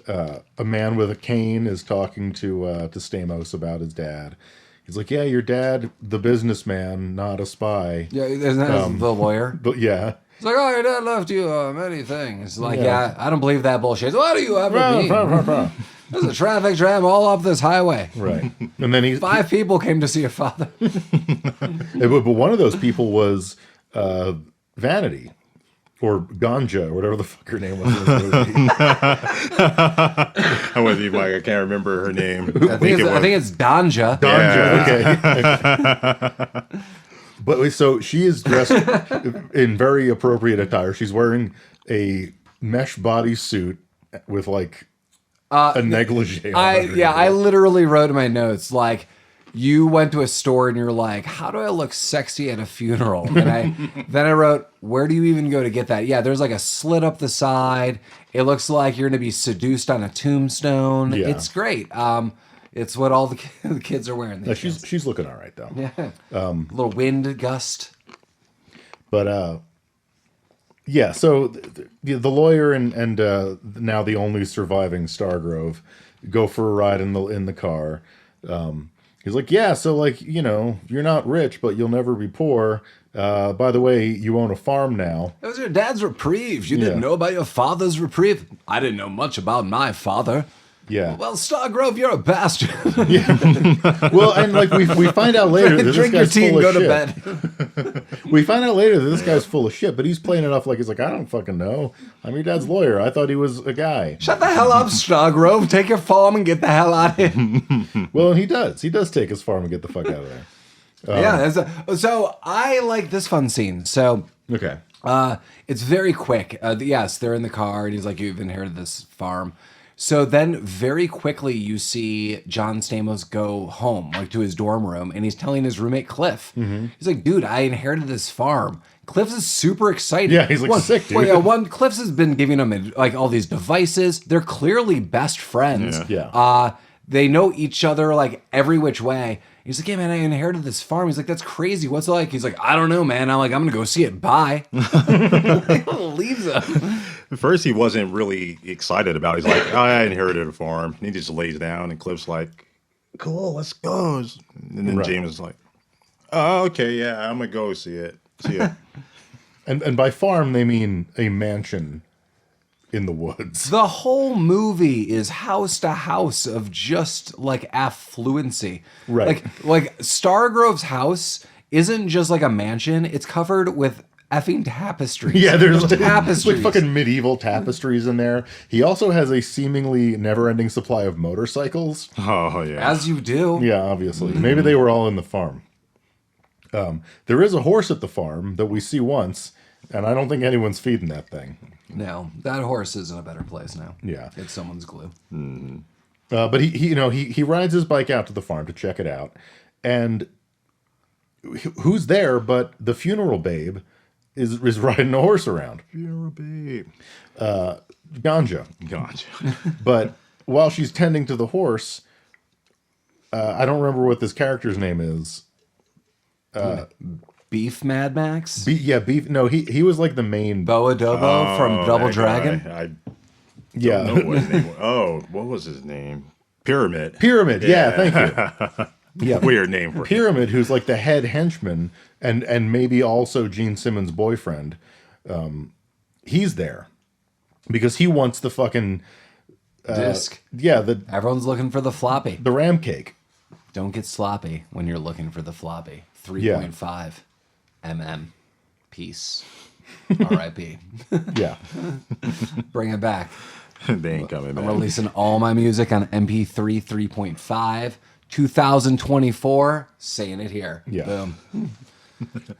Speaker 3: A man with a cane is talking to Stamos about his dad. He's like, "Yeah, your dad, the businessman, not a spy."
Speaker 1: Yeah, isn't that the lawyer?
Speaker 3: But yeah.
Speaker 1: It's like, oh, your dad left you many things. Like, yeah, I don't believe that bullshit. What do you ever mean? There's a traffic jam all up this highway.
Speaker 3: Right. And then
Speaker 1: 5 people came to see your father.
Speaker 3: But one of those people was Vanity. Or Danja, or whatever the fuck her name was in this movie.
Speaker 2: I wasn't even like, I can't remember her name.
Speaker 1: I think it's Danja.
Speaker 3: Danja, okay. But so she is dressed in very appropriate attire. She's wearing a mesh bodysuit with like a negligee.
Speaker 1: I literally wrote in my notes, like, you went to a store and you're like, how do I look sexy at a funeral? And then I wrote, where do you even go to get that? Yeah, there's like a slit up the side. It looks like you're going to be seduced on a tombstone.
Speaker 3: Yeah.
Speaker 1: It's great. It's what all the kids are wearing.
Speaker 3: No, she's looking all right though.
Speaker 1: Yeah. A little wind gust.
Speaker 3: But yeah. So the lawyer and now the only surviving Stargrove go for a ride in the car. He's like, yeah, so like, you're not rich, but you'll never be poor. By the way, you own a farm now.
Speaker 1: That was your dad's reprieve. You didn't know about your father's reprieve? I didn't know much about my father.
Speaker 3: Yeah.
Speaker 1: Well, Stargrove, you're a bastard.
Speaker 3: Well, and like we find out later that
Speaker 1: Drink your
Speaker 3: this guy's
Speaker 1: tea
Speaker 3: full
Speaker 1: and
Speaker 3: of
Speaker 1: go to
Speaker 3: shit.
Speaker 1: bed.
Speaker 3: We find out later that this guy's full of shit, but he's playing it off like he's like, I don't fucking know. I'm your dad's lawyer. I thought he was a guy.
Speaker 1: Shut the hell up, Stargrove. Take your farm and get the hell out of here.
Speaker 3: Well, and he does. He does take his farm and get the fuck out of there.
Speaker 1: So I like this fun scene. So
Speaker 3: Okay.
Speaker 1: it's very quick. Yes, they're in the car, and he's like, "You've inherited this farm." So then, very quickly, you see John Stamos go home, like to his dorm room, and he's telling his roommate Cliff. He's like, "Dude, I inherited this farm." Cliff is super excited.
Speaker 3: Yeah, he's like, sick, dude.
Speaker 1: Well, yeah, Cliff has been giving him like all these devices. They're clearly best friends.
Speaker 3: Yeah.
Speaker 1: They know each other like every which way. He's like, "Yeah, man, I inherited this farm." He's like, "That's crazy. What's it like?" He's like, "I don't know, man." I'm like, "I'm gonna go see it. Bye." Leaves him.
Speaker 2: At first, he wasn't really excited about it. He's like, oh, I inherited a farm. And he just lays down, and Cliff's like, cool, let's go. And then James is like, oh, okay, yeah, I'm going to go see it. See ya.
Speaker 3: And by farm, they mean a mansion in the woods.
Speaker 1: The whole movie is house to house of just like affluency.
Speaker 3: Right.
Speaker 1: Like Stargrove's house isn't just like a mansion, it's covered with effing tapestries.
Speaker 3: Yeah, there's
Speaker 1: tapestries.
Speaker 3: like fucking medieval tapestries in there. He also has a seemingly never-ending supply of motorcycles.
Speaker 2: Oh, yeah.
Speaker 1: As you do.
Speaker 3: Yeah, obviously. Maybe they were all in the farm. There is a horse at the farm that we see once, and I don't think anyone's feeding that thing.
Speaker 1: No, that horse is in a better place now.
Speaker 3: Yeah.
Speaker 1: It's someone's glue.
Speaker 3: But he rides his bike out to the farm to check it out, and who's there but the funeral babe is riding a horse around.
Speaker 2: You're a babe.
Speaker 3: Danja.
Speaker 2: Gotcha.
Speaker 3: But while she's tending to the horse, I don't remember what this character's name is.
Speaker 1: Beef Mad Max?
Speaker 3: Beef. No, he was like the main.
Speaker 1: Boa Dobo from Double
Speaker 2: that
Speaker 1: Dragon?
Speaker 2: guy. I
Speaker 3: Yeah.
Speaker 2: don't know what his name was. Oh, what was his name? Pyramid.
Speaker 3: Pyramid. Yeah, thank you. Yeah,
Speaker 2: Weird name for him.
Speaker 3: Pyramid, who's like the head henchman and maybe also Gene Simmons' boyfriend. He's there because he wants the fucking
Speaker 1: Disc.
Speaker 3: Yeah,
Speaker 1: Everyone's looking for the floppy.
Speaker 3: the ram cake.
Speaker 1: Don't get sloppy when you're looking for the floppy. 3.5 mm. Peace. R.I.P.
Speaker 3: Yeah.
Speaker 1: Bring it back.
Speaker 2: They ain't coming
Speaker 1: I'm
Speaker 2: back.
Speaker 1: releasing all my music on MP3 3.5. 2024. Saying it here.
Speaker 3: Yeah.
Speaker 1: Boom.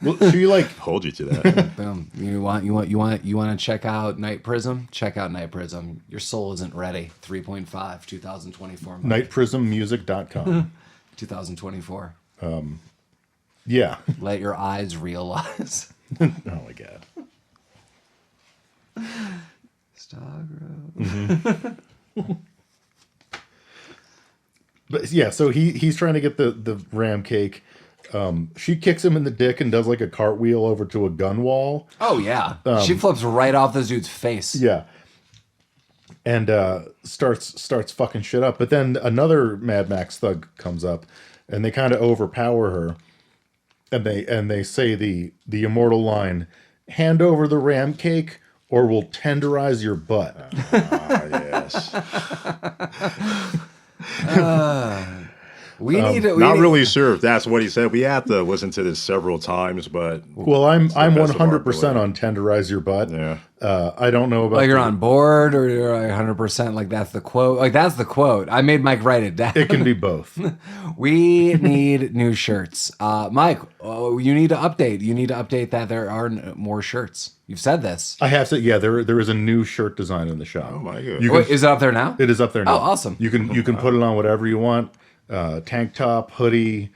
Speaker 3: Well, so you like
Speaker 2: Hold you to that.
Speaker 1: Boom. You want to check out Night Prism? Check out Night Prism. Your soul isn't ready. 3.5. 2024.
Speaker 3: nightprismmusic.com.
Speaker 1: 2024.
Speaker 3: Yeah.
Speaker 1: Let your eyes realize.
Speaker 3: Oh my god.
Speaker 1: Stargrove.
Speaker 3: But yeah, so he's trying to get the ram cake. She kicks him in the dick and does like a cartwheel over to a gun wall.
Speaker 1: Oh yeah, she flips right off this dude's face.
Speaker 3: Yeah. And starts fucking shit up. But then another Mad Max thug comes up and they kind of overpower her. And they say the immortal line, "Hand over the ram cake or we'll tenderize your butt."
Speaker 2: Ah, yes. Not really sure if that's what he said. We have to listen to this several times, but
Speaker 3: Well, I'm
Speaker 2: best of our
Speaker 3: 100% on tenderize your butt.
Speaker 2: yeah.
Speaker 3: I don't know about
Speaker 1: Like you're on board, or you're 100%. Like that's the quote. Like that's the quote. I made Mike write it down.
Speaker 3: It can be both.
Speaker 1: We need new shirts. Mike, you need to update. You need to update that there are more shirts. You've said this.
Speaker 3: I have said, yeah, there is a new shirt design in the shop.
Speaker 2: Oh my god.
Speaker 3: You
Speaker 1: Wait,
Speaker 3: can,
Speaker 1: is it up there now?
Speaker 3: it is up there now.
Speaker 1: Oh, awesome.
Speaker 3: You can put it on whatever you want. Tank top, hoodie,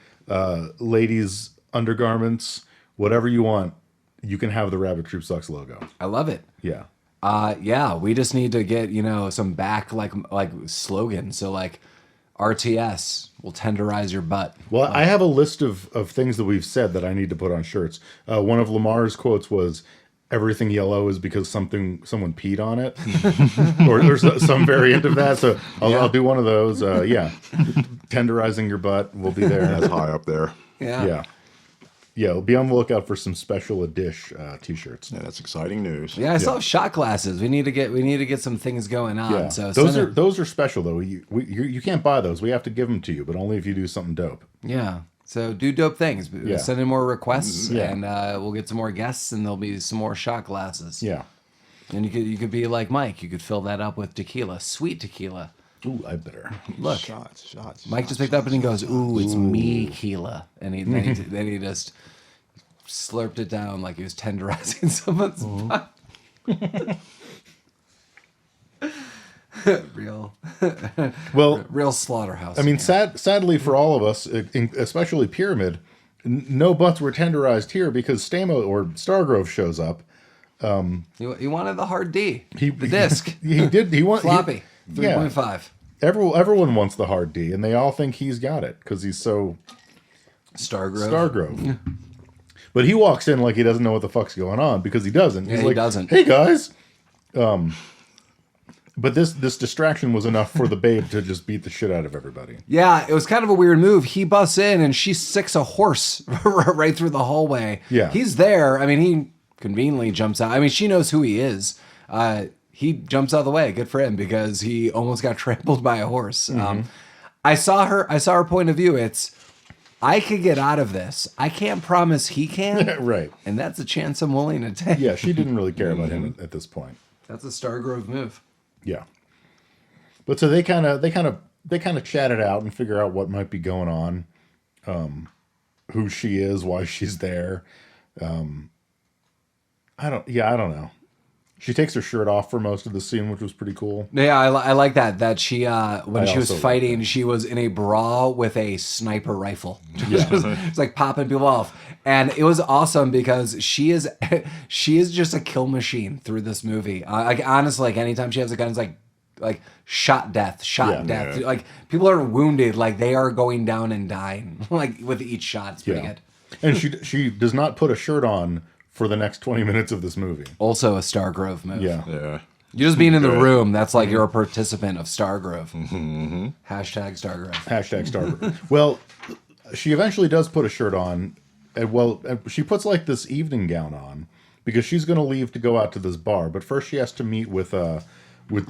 Speaker 3: ladies undergarments, whatever you want. You can have the Rabbit Troop Sucks logo.
Speaker 1: I love it.
Speaker 3: Yeah.
Speaker 1: Yeah, we just need to get, some back like slogan. So like RTS will tenderize your butt.
Speaker 3: Well, I have a list of things that we've said that I need to put on shirts. One of Lamar's quotes was, "Everything yellow is because someone peed on it," or there's some variant of that. So I'll do one of those. Yeah, tenderizing your butt will be there.
Speaker 2: That's high up there.
Speaker 1: Yeah.
Speaker 3: Yeah. Be on the lookout for some special edition t-shirts.
Speaker 2: Yeah, that's exciting news.
Speaker 1: Yeah, I still have shot glasses. We need to get some things going on.
Speaker 3: Yeah.
Speaker 1: So
Speaker 3: those are special though. You can't buy those. We have to give them to you, but only if you do something dope.
Speaker 1: Yeah. So do dope things.
Speaker 3: Yeah.
Speaker 1: Send in more requests,
Speaker 3: Yeah.
Speaker 1: and we'll get some more guests, and there'll be some more shot glasses.
Speaker 3: Yeah.
Speaker 1: And you could be like Mike. You could fill that up with tequila, sweet tequila.
Speaker 3: Ooh, I better.
Speaker 1: Look,
Speaker 2: Shots.
Speaker 1: Mike just picked up and he goes, "Ooh, it's me, tequila," and then he just slurped it down like he was tenderizing someone's butt. real slaughterhouse.
Speaker 3: I mean, sadly for all of us, especially Pyramid, no butts were tenderized here because Stamos or Stargrove shows up.
Speaker 1: He wanted the hard D, the
Speaker 3: He-
Speaker 1: disc,
Speaker 3: He did. He wanted
Speaker 1: floppy,
Speaker 3: yeah.
Speaker 1: 3.5.
Speaker 3: Everyone wants the hard D, and they all think he's got it because he's so Stargrove. But he walks in like he doesn't know what the fuck's going on because he doesn't. He's
Speaker 1: he
Speaker 3: like,
Speaker 1: doesn't.
Speaker 3: "Hey guys," but this distraction was enough for the babe to just beat the shit out of everybody.
Speaker 1: Yeah, it was kind of a weird move. He busts in and she sicks a horse right through the hallway.
Speaker 3: Yeah.
Speaker 1: He's there. I mean, he conveniently jumps out. I mean, she knows who he is. He jumps out of the way. Good for him because he almost got trampled by a horse. I saw her point of view. It's, I could get out of this. I can't promise he can.
Speaker 3: Right.
Speaker 1: And that's a chance I'm willing to take.
Speaker 3: Yeah, she didn't really care about him at this point.
Speaker 1: That's a Stargrove move.
Speaker 3: Yeah. But so they kind of chat it out and figure out what might be going on, who she is, why she's there. I don't know. She takes her shirt off for most of the scene, which was pretty cool.
Speaker 1: Yeah, I like that. That she, when she was
Speaker 3: also like
Speaker 1: fighting, she was in a bra with a sniper rifle. It's like popping people off, and it was awesome because she is just a kill machine through this movie. Like honestly, like anytime she has a gun, it's like shot death.
Speaker 2: Yeah.
Speaker 1: Like people are wounded, like they are going down and dying. Like with each shot, it's pretty good.
Speaker 3: And she does not put a shirt on for the next 20 minutes of this movie.
Speaker 1: Also a Stargrove move.
Speaker 3: Yeah.
Speaker 1: You just being in the
Speaker 2: Good.
Speaker 1: room, that's like you're a participant of Stargrove. Hashtag Stargrove.
Speaker 3: Hashtag Stargrove. Well, she eventually does put a shirt on. She puts like this evening gown on because she's going to leave to go out to this bar. But first she has to meet with the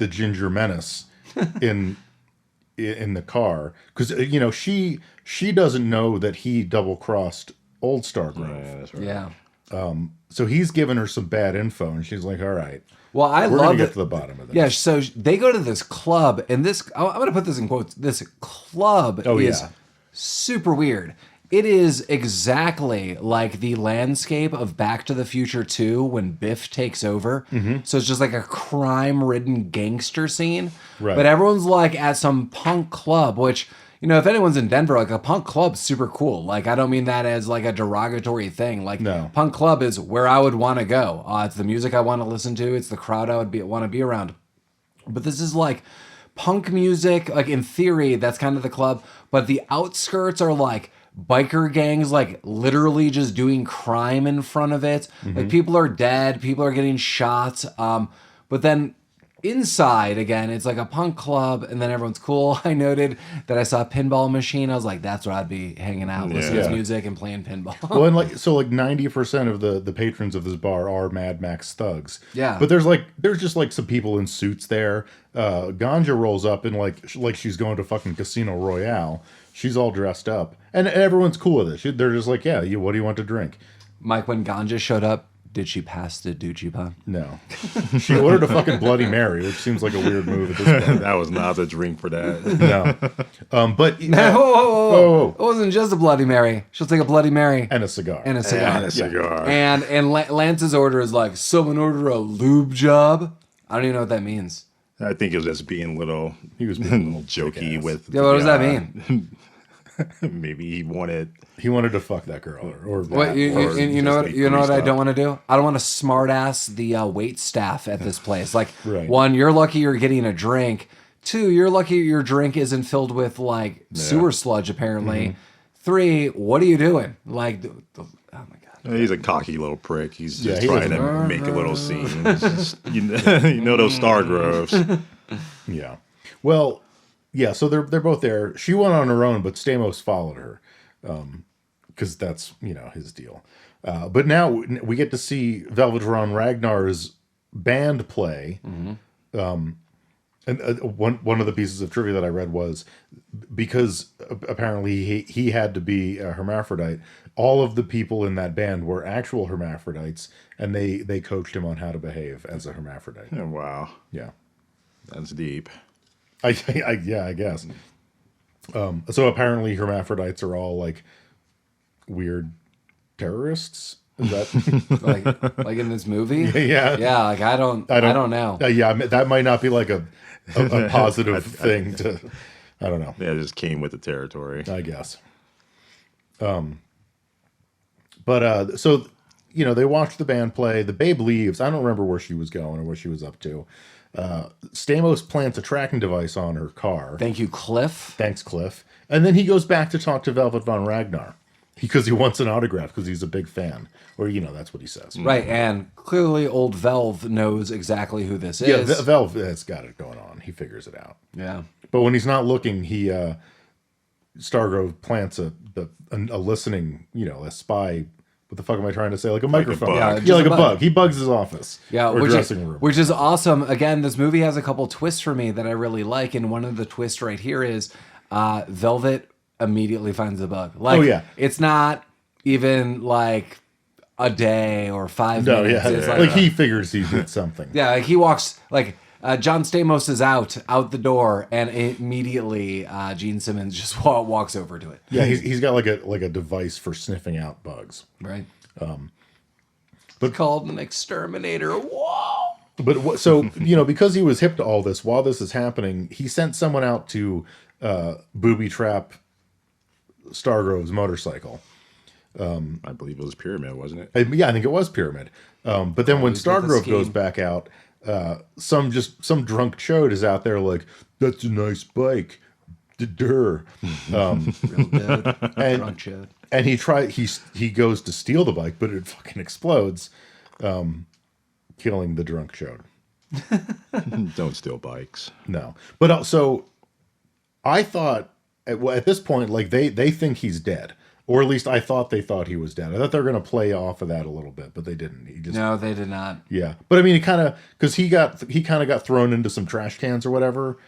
Speaker 3: Ginger Menace in the car. Because, she doesn't know that he double-crossed old Stargrove.
Speaker 2: Yeah, that's right.
Speaker 1: Yeah.
Speaker 3: So he's given her some bad info, and she's like, all right.
Speaker 1: Well, I
Speaker 3: We're
Speaker 1: love
Speaker 3: going to
Speaker 1: it.
Speaker 3: get to the bottom of this.
Speaker 1: Yeah, so they go to this club, and I'm going to put this in quotes. This club is super weird. It is exactly like the landscape of Back to the Future 2 when Biff takes over. So it's just like a crime-ridden gangster scene.
Speaker 3: Right.
Speaker 1: But everyone's like at some punk club, which, if anyone's in Denver, like a punk club's super cool. Like, I don't mean that as like a derogatory thing. Like,
Speaker 3: No.
Speaker 1: punk club is where I would want to go. It's the music I want to listen to. It's the crowd I would want to be around. But this is like punk music. Like in theory, that's kind of the club. But the outskirts are like biker gangs, like literally just doing crime in front of it. Like people are dead. People are getting shot. But then inside, again, it's like a punk club, and then everyone's cool. I noted that I saw a pinball machine. I was like, that's where I'd be hanging out, listening to music and playing pinball.
Speaker 3: Well, and like 90% of the patrons of this bar are Mad Max thugs.
Speaker 1: Yeah.
Speaker 3: But there's just like some people in suits there. Danja rolls up in like she's going to fucking Casino Royale. She's all dressed up, and everyone's cool with it. They're just like, yeah, what do you want to drink?
Speaker 1: Mike, when Ganja showed up, did she pass the Doochie Pop?
Speaker 3: No. She ordered a fucking Bloody Mary, which seems like a weird move at this point.
Speaker 2: That was not the drink for that.
Speaker 3: No. But
Speaker 1: Whoa. It wasn't just a Bloody Mary. She'll take a Bloody Mary
Speaker 3: and a cigar.
Speaker 1: and a cigar.
Speaker 2: And a cigar.
Speaker 1: And Lance's order is like, someone order a lube job? I don't even know what that means.
Speaker 2: I think it was just being
Speaker 3: He was being a little
Speaker 2: jokey
Speaker 3: jackass.
Speaker 2: with.
Speaker 1: Yeah, what does that mean?
Speaker 2: Maybe he wanted.
Speaker 3: He wanted to fuck that girl or that.
Speaker 1: What, you know what?
Speaker 2: just
Speaker 1: You know what I
Speaker 2: greased
Speaker 1: don't
Speaker 2: up.
Speaker 1: want to do? I don't want to smart ass the wait staff at this place. Like,
Speaker 3: Right.
Speaker 1: one, you're lucky you're getting a drink. Two, you're lucky your drink isn't filled with like sewer sludge. Apparently. 3, what are you doing? Like, oh my god.
Speaker 2: He's a cocky little prick. He's just
Speaker 3: he
Speaker 2: trying to
Speaker 3: doesn't-
Speaker 2: make a little scene. It's just, you know those Stargroves.
Speaker 3: Yeah. Well, yeah, so they're both there. She went on her own, but Stamos followed her. Because that's, his deal. But now we get to see Velvetron Ragnar's band play. And one of the pieces of trivia that I read was because apparently he had to be a hermaphrodite. All of the people in that band were actual hermaphrodites, and they coached him on how to behave as a hermaphrodite.
Speaker 2: Oh, wow.
Speaker 3: Yeah,
Speaker 2: That's deep.
Speaker 3: I guess. So apparently hermaphrodites are all like weird terrorists. Is that
Speaker 1: like in this movie?
Speaker 3: Yeah.
Speaker 1: Yeah, like I don't know.
Speaker 3: yeah, that might not be like a positive thing to. I don't know.
Speaker 2: Yeah, it just came with the territory.
Speaker 3: I guess. But so they watch the band play. The babe leaves. I don't remember where she was going or what she was up to. Stamos plants a tracking device on her car.
Speaker 1: Thank you, Cliff.
Speaker 3: Thanks, Cliff. And then he goes back to talk to Velvet von Ragnar because he wants an autograph because he's a big fan. Or, that's what he says.
Speaker 1: Right, and clearly old Velv knows exactly who this is.
Speaker 3: Yeah, Velv has got it going on. He figures it out.
Speaker 1: Yeah.
Speaker 3: But when he's not looking, Stargrove plants a listening, a spy. What the fuck am I trying to say? Like a microphone.
Speaker 2: bug.
Speaker 3: Yeah, like
Speaker 1: a
Speaker 3: a bug. He bugs his office.
Speaker 1: Yeah,
Speaker 3: or dressing room.
Speaker 1: Which is awesome. Again, this movie has a couple twists for me that I really like, and one of the twists right here is Velvet immediately finds the bug. Like,
Speaker 3: Oh, yeah.
Speaker 1: It's not even like a day or 5
Speaker 3: No,
Speaker 1: minutes.
Speaker 3: yeah.
Speaker 1: It's
Speaker 3: Like he figures he did something.
Speaker 1: yeah, like he walks like John Stamos is out the door, and immediately Gene Simmons just walks over to it.
Speaker 3: Yeah, he's got like a device for sniffing out bugs.
Speaker 1: Right. But called an exterminator. Whoa.
Speaker 3: But so because he was hip to all this, while this is happening, he sent someone out to booby trap Stargrove's motorcycle.
Speaker 2: I believe it was Pyramid, wasn't it?
Speaker 3: Yeah, I think it was Pyramid. But then when
Speaker 1: he's got the
Speaker 3: Stargrove
Speaker 1: scheme.
Speaker 3: goes back out, some drunk chode is out there like, "That's a nice bike." Real
Speaker 1: good.
Speaker 3: And-
Speaker 1: Drunk shit.
Speaker 3: And he goes to steal the bike, but it fucking explodes, killing the drunk chode.
Speaker 2: Don't steal bikes.
Speaker 3: No, but also, I thought at this point, like they think he's dead, or at least I thought they thought he was dead. I thought they were going to play off of that a little bit, but they didn't. He just
Speaker 1: No, they did not.
Speaker 3: yeah. But I mean, because he kind of got thrown into some trash cans or whatever.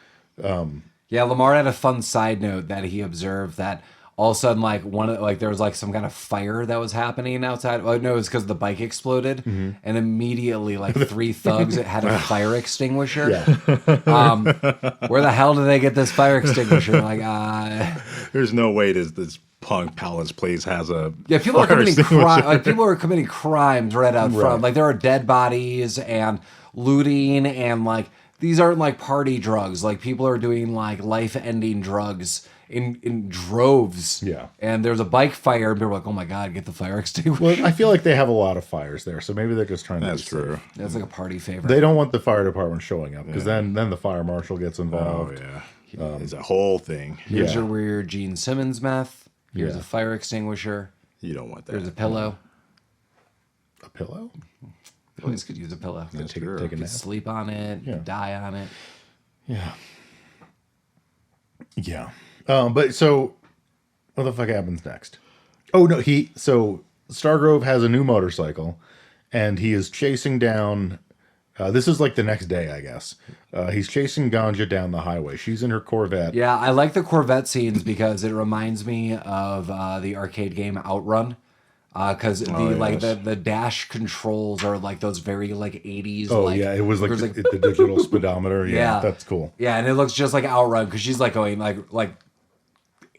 Speaker 1: Yeah, Lamar had a fun side note that he observed that all of a sudden, there was like some kind of fire that was happening outside. Well, no, it was because the bike exploded, and immediately like 3 thugs had a fire extinguisher.
Speaker 3: Yeah.
Speaker 1: Where the hell did they get this fire extinguisher? Like,
Speaker 2: There's no way this punk palace place has a
Speaker 1: yeah, people are
Speaker 2: fire
Speaker 1: committing
Speaker 2: extinguisher.
Speaker 1: people are committing crimes right out front.
Speaker 3: Right.
Speaker 1: Like there are dead bodies and looting, and like these aren't like party drugs. Like people are doing like life-ending drugs in droves.
Speaker 3: Yeah.
Speaker 1: And there's a bike fire, and people are like, "Oh my god, get the fire extinguisher."
Speaker 3: Well, I feel like they have a lot of fires there, so maybe they're just trying to.
Speaker 2: That's
Speaker 3: be
Speaker 2: true.
Speaker 3: safe.
Speaker 1: That's like a party favorite.
Speaker 3: They don't want the fire department showing up because then the fire marshal gets
Speaker 2: Oh
Speaker 3: involved.
Speaker 2: yeah, it's a whole thing.
Speaker 1: Here's
Speaker 3: Yeah.
Speaker 1: your weird Gene Simmons meth. Here's
Speaker 3: Yeah.
Speaker 1: a fire extinguisher.
Speaker 2: You don't want that.
Speaker 1: Here's a pillow.
Speaker 3: A pillow?
Speaker 1: You always could use a pillow. You
Speaker 2: That's
Speaker 3: Take
Speaker 2: true.
Speaker 3: a
Speaker 1: could
Speaker 3: nap.
Speaker 1: sleep on it. You
Speaker 3: Yeah.
Speaker 1: could die on it.
Speaker 3: Yeah. Yeah. But so what the fuck happens next? Oh no, so Stargrove has a new motorcycle and he is chasing down this is like the next day, I guess. He's chasing Danja down the highway. She's in her Corvette.
Speaker 1: Yeah, I like the Corvette scenes because it reminds me of the arcade game Outrun. Because the dash controls are like those very like 80s.
Speaker 3: Oh
Speaker 1: like,
Speaker 3: yeah, it was like
Speaker 1: there's,
Speaker 3: the digital speedometer. Yeah,
Speaker 1: Yeah.
Speaker 3: that's cool.
Speaker 1: yeah, and it looks just like Outrun because she's like going like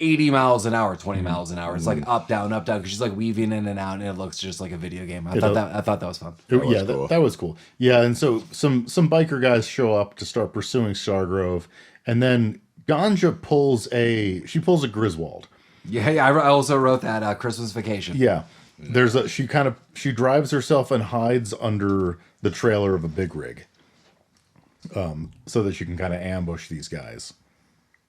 Speaker 1: 80 miles an hour, 20 miles an hour. It's like up down because she's like weaving in and out, and it looks just like a video game. I thought that was fun.
Speaker 3: Yeah,
Speaker 2: cool.
Speaker 3: that was cool. Yeah, and so some biker guys show up to start pursuing Stargrove, and then Danja pulls a Griswold.
Speaker 1: Yeah, I also wrote that Christmas Vacation.
Speaker 3: Yeah, she drives herself and hides under the trailer of a big rig, so that she can kind of ambush these guys.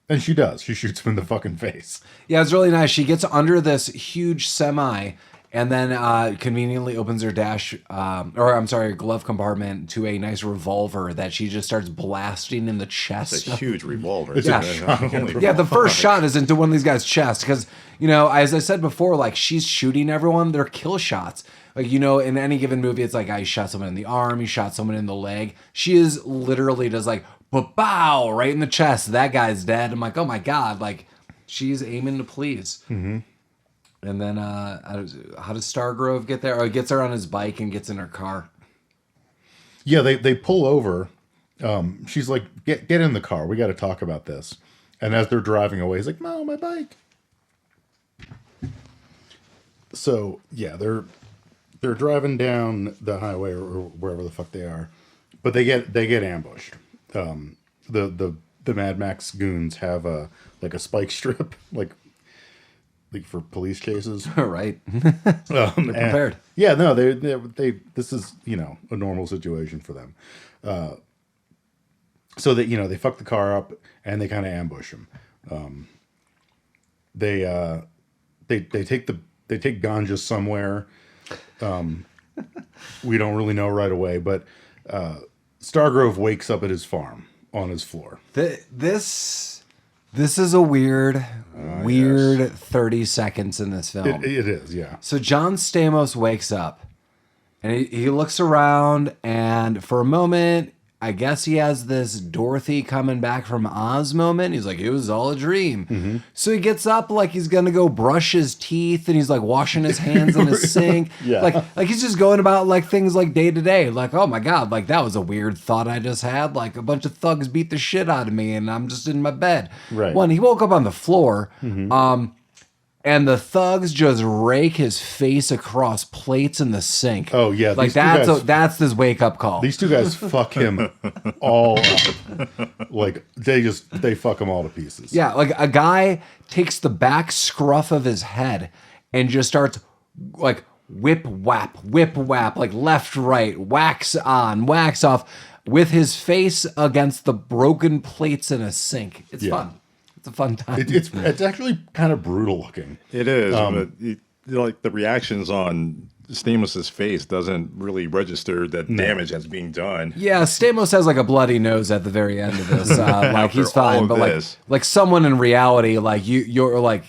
Speaker 3: And she does. She shoots him in the fucking face.
Speaker 1: Yeah, it's really nice. She gets under this huge semi and then conveniently opens her glove compartment to a nice revolver that she just starts blasting in the chest.
Speaker 2: It's a huge revolver.
Speaker 3: It's
Speaker 1: Yeah.
Speaker 3: a shotgun.
Speaker 1: Yeah, the first shot is into one of these guys' chest because, as I said before, like she's shooting everyone. They're kill shots. Like, you know, in any given movie, it's like, I shot someone in the arm, he shot someone in the leg. She is literally just like, bow, right in the chest. That guy's dead. I'm like, oh my God. Like, she's aiming to please. Mm-hmm. And then, how does Stargrove get there? Oh, he gets her on his bike and gets in her car.
Speaker 3: Yeah, they pull over. She's like, get in the car. We got to talk about this. And as they're driving away, he's like, no, my bike. So yeah, they're driving down the highway or wherever the fuck they are, but they get ambushed. The Mad Max goons have a spike strip, like for police chases.
Speaker 1: Right. They're prepared.
Speaker 3: Yeah, no, they this is, you know, a normal situation for them. So that, you know, they fuck the car up and they kind of ambush him. They take Danja somewhere. We don't really know right away, but Stargrove wakes up at his farm on his floor.
Speaker 1: This is a weird
Speaker 3: yes.
Speaker 1: 30 seconds in this film.
Speaker 3: It is, yeah.
Speaker 1: So John Stamos wakes up and he looks around, and for a moment, I guess he has this Dorothy coming back from Oz moment. He's like, it was all a dream. Mm-hmm. So he gets up like he's going to go brush his teeth, and he's like washing his hands in the sink.
Speaker 3: Yeah.
Speaker 1: Like he's just going about like things like day to day. Like, oh my God, like that was a weird thought I just had. Like a bunch of thugs beat the shit out of me and I'm just in my bed.
Speaker 3: Right.
Speaker 1: He woke up on the floor. Mm-hmm. And the thugs just rake his face across plates in the sink.
Speaker 3: Oh yeah,
Speaker 1: like that's this wake up call.
Speaker 3: These two guys fuck him all up. Like they fuck him all to pieces.
Speaker 1: Yeah, like a guy takes the back scruff of his head and just starts like whip whap, like left right, wax on, wax off, with his face against the broken plates in a sink. It's fun. It's a fun time.
Speaker 3: It's actually kind of brutal looking.
Speaker 2: It is, but like the reactions on Stamos's face doesn't really register the damage that's being done.
Speaker 1: Yeah, Stamos has like a bloody nose at the very end of this. Like he's fine, but like someone in reality, like you're like,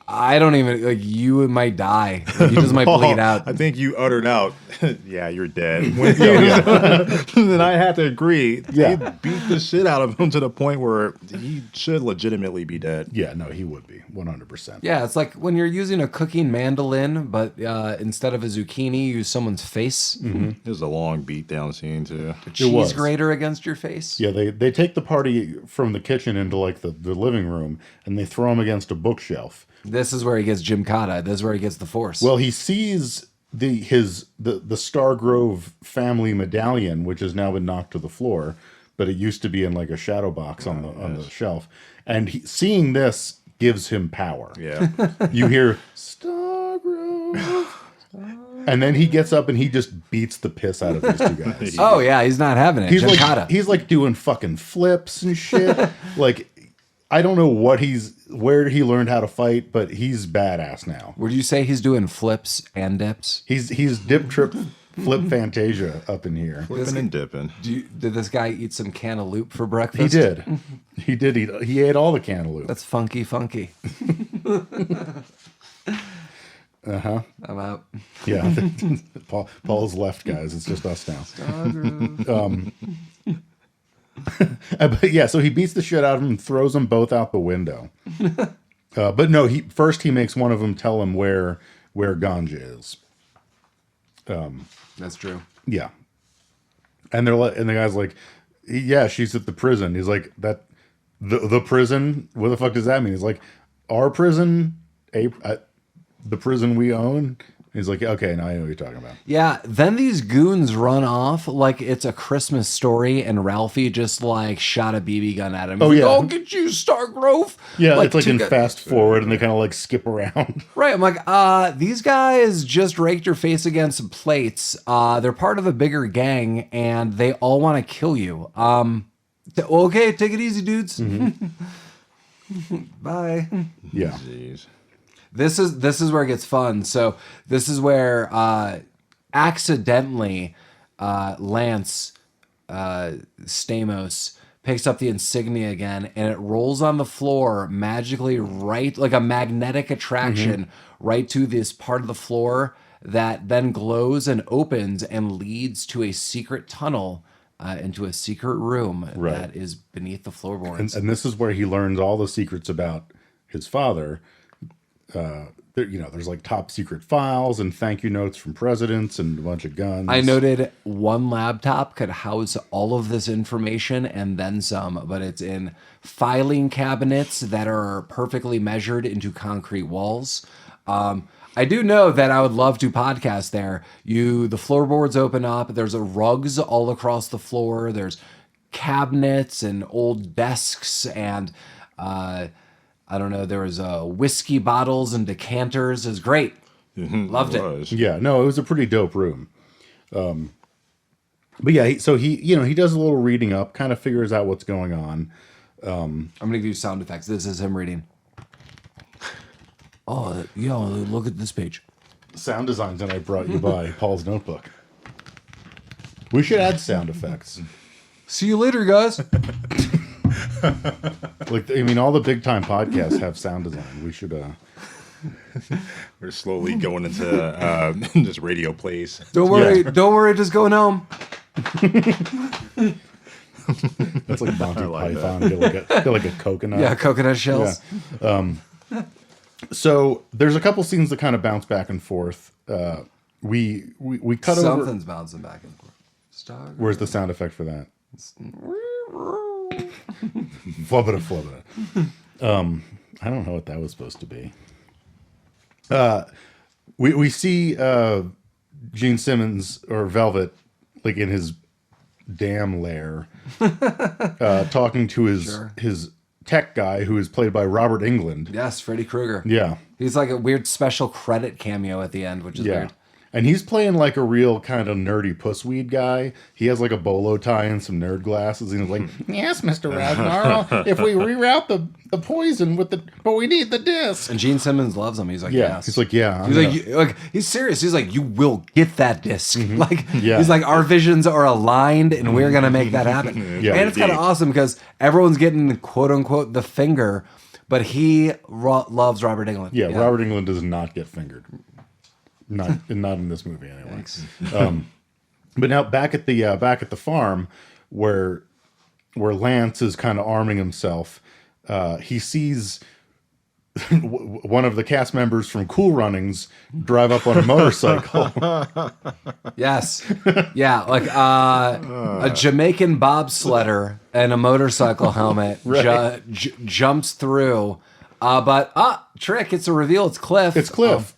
Speaker 1: I don't even, like, you might die. Like, you just might bleed out.
Speaker 2: I think you uttered out, yeah, you're dead. Then I have to agree.
Speaker 3: Yeah.
Speaker 2: They beat the shit out of him to the point where he should legitimately be dead.
Speaker 3: Yeah, no, he would be 100%.
Speaker 1: Yeah, it's like when you're using a cooking mandolin, but instead of a zucchini, you use someone's face.
Speaker 3: Mm-hmm.
Speaker 2: It was a long beat down scene too.
Speaker 1: A cheese grater against your face.
Speaker 3: Yeah, they take the party from the kitchen into like the living room, and they throw him against a bookshelf.
Speaker 1: This is where he gets Gymkata. This is where he gets the Force.
Speaker 3: Well, he sees the Stargrove family medallion, which has now been knocked to the floor, but it used to be in like a shadow box on the shelf. And seeing this gives him power.
Speaker 2: Yeah.
Speaker 3: You hear Stargrove. And then he gets up and he just beats the piss out of these two guys.
Speaker 1: Oh yeah, he's not having it. Gymkata.
Speaker 3: He's like doing fucking flips and shit. Like, I don't know where he learned how to fight, but he's badass now.
Speaker 1: Would you say he's doing flips and dips?
Speaker 3: He's dip, trip, flip Fantasia up in here.
Speaker 2: Flipping and dipping.
Speaker 1: Did this guy eat some cantaloupe for breakfast?
Speaker 3: He did. He did eat. He ate all the cantaloupe.
Speaker 1: That's funky.
Speaker 3: Uh-huh.
Speaker 1: I'm out.
Speaker 3: Yeah. Paul's left, guys. It's just us now. But yeah, so he beats the shit out of him and throws them both out the window. But no, he makes one of them tell him where Danja is.
Speaker 1: That's true.
Speaker 3: Yeah, and the guy's like, yeah, she's at the prison. He's like, that the prison. What the fuck does that mean? He's like, our prison, the prison we own. He's like, okay, now I know what you're talking about.
Speaker 1: Yeah, then these goons run off like it's a Christmas Story, and Ralphie just like shot a BB gun at him. He's
Speaker 3: yeah.
Speaker 1: Like, oh, get you, Stargrove.
Speaker 3: Yeah, it's like in fast forward, and they kind of like skip around.
Speaker 1: Right, I'm like, these guys just raked your face against some plates. They're part of a bigger gang, and they all want to kill you. Okay, take it easy, dudes. Mm-hmm. Bye.
Speaker 3: Yeah.
Speaker 2: Jeez.
Speaker 1: This is where it gets fun. So this is where accidentally Lance Stamos picks up the insignia again, and it rolls on the floor magically, right, like a magnetic attraction, right to this part of the floor that then glows and opens and leads to a secret tunnel into a secret room that is beneath the floorboards.
Speaker 3: And this is where he learns all the secrets about his father. There's like top secret files and thank you notes from presidents and a bunch of guns.
Speaker 1: I noted one laptop could house all of this information and then some, but it's in filing cabinets that are perfectly measured into concrete walls. I do know that I would love to podcast there. The floorboards open up. There's rugs all across the floor. There's cabinets and old desks and I don't know. There was whiskey bottles and decanters. It was great. Loved it.
Speaker 3: Yeah, no, it was a pretty dope room. But yeah, so he does a little reading up, kind of figures out what's going on.
Speaker 1: I'm gonna do sound effects. This is him reading. Oh, yeah, look at this page.
Speaker 3: Sound designs that I brought you by Paul's notebook. We should add sound effects.
Speaker 1: See you later, guys.
Speaker 3: All the big time podcasts have sound design. We should.
Speaker 2: We're slowly going into just radio plays.
Speaker 1: Don't worry, just going home.
Speaker 3: That's like Monty Python. Get like a coconut.
Speaker 1: Yeah, coconut shells.
Speaker 3: Yeah. So there's a couple scenes that kind of bounce back and forth. We cut over.
Speaker 1: Something's bouncing back and forth. Stargrove.
Speaker 3: Where's the sound effect for that? Flubba flubba. I don't know what that was supposed to be. We see Gene Simmons or Velvet like in his damn lair, talking to his tech guy who is played by Robert Englund.
Speaker 1: Yes, Freddy Krueger.
Speaker 3: Yeah.
Speaker 1: He's like a weird special credit cameo at the end, which is weird.
Speaker 3: And he's playing like a real kind of nerdy pussweed guy. He has like a bolo tie and some nerd glasses. And he's like, yes, Mr. Ragnar, if we reroute the poison but we need the disc.
Speaker 1: And Gene Simmons loves him. He's like, yes.
Speaker 3: He's like, yeah.
Speaker 1: He's serious. He's like, you will get that disc.
Speaker 3: Mm-hmm.
Speaker 1: He's like, our visions are aligned and we're going to make that happen. And it's kind of awesome because everyone's getting quote unquote the finger, but he loves Robert Englund.
Speaker 3: Yeah, Robert Englund does not get fingered. Not in this movie anyway. But now back at the farm where Lance is kind of arming himself, he sees one of the cast members from Cool Runnings drive up on a motorcycle.
Speaker 1: Yes, yeah, like a Jamaican bobsledder and a motorcycle helmet jumps through. Trick! It's a reveal. It's Cliff.
Speaker 3: It's Cliff.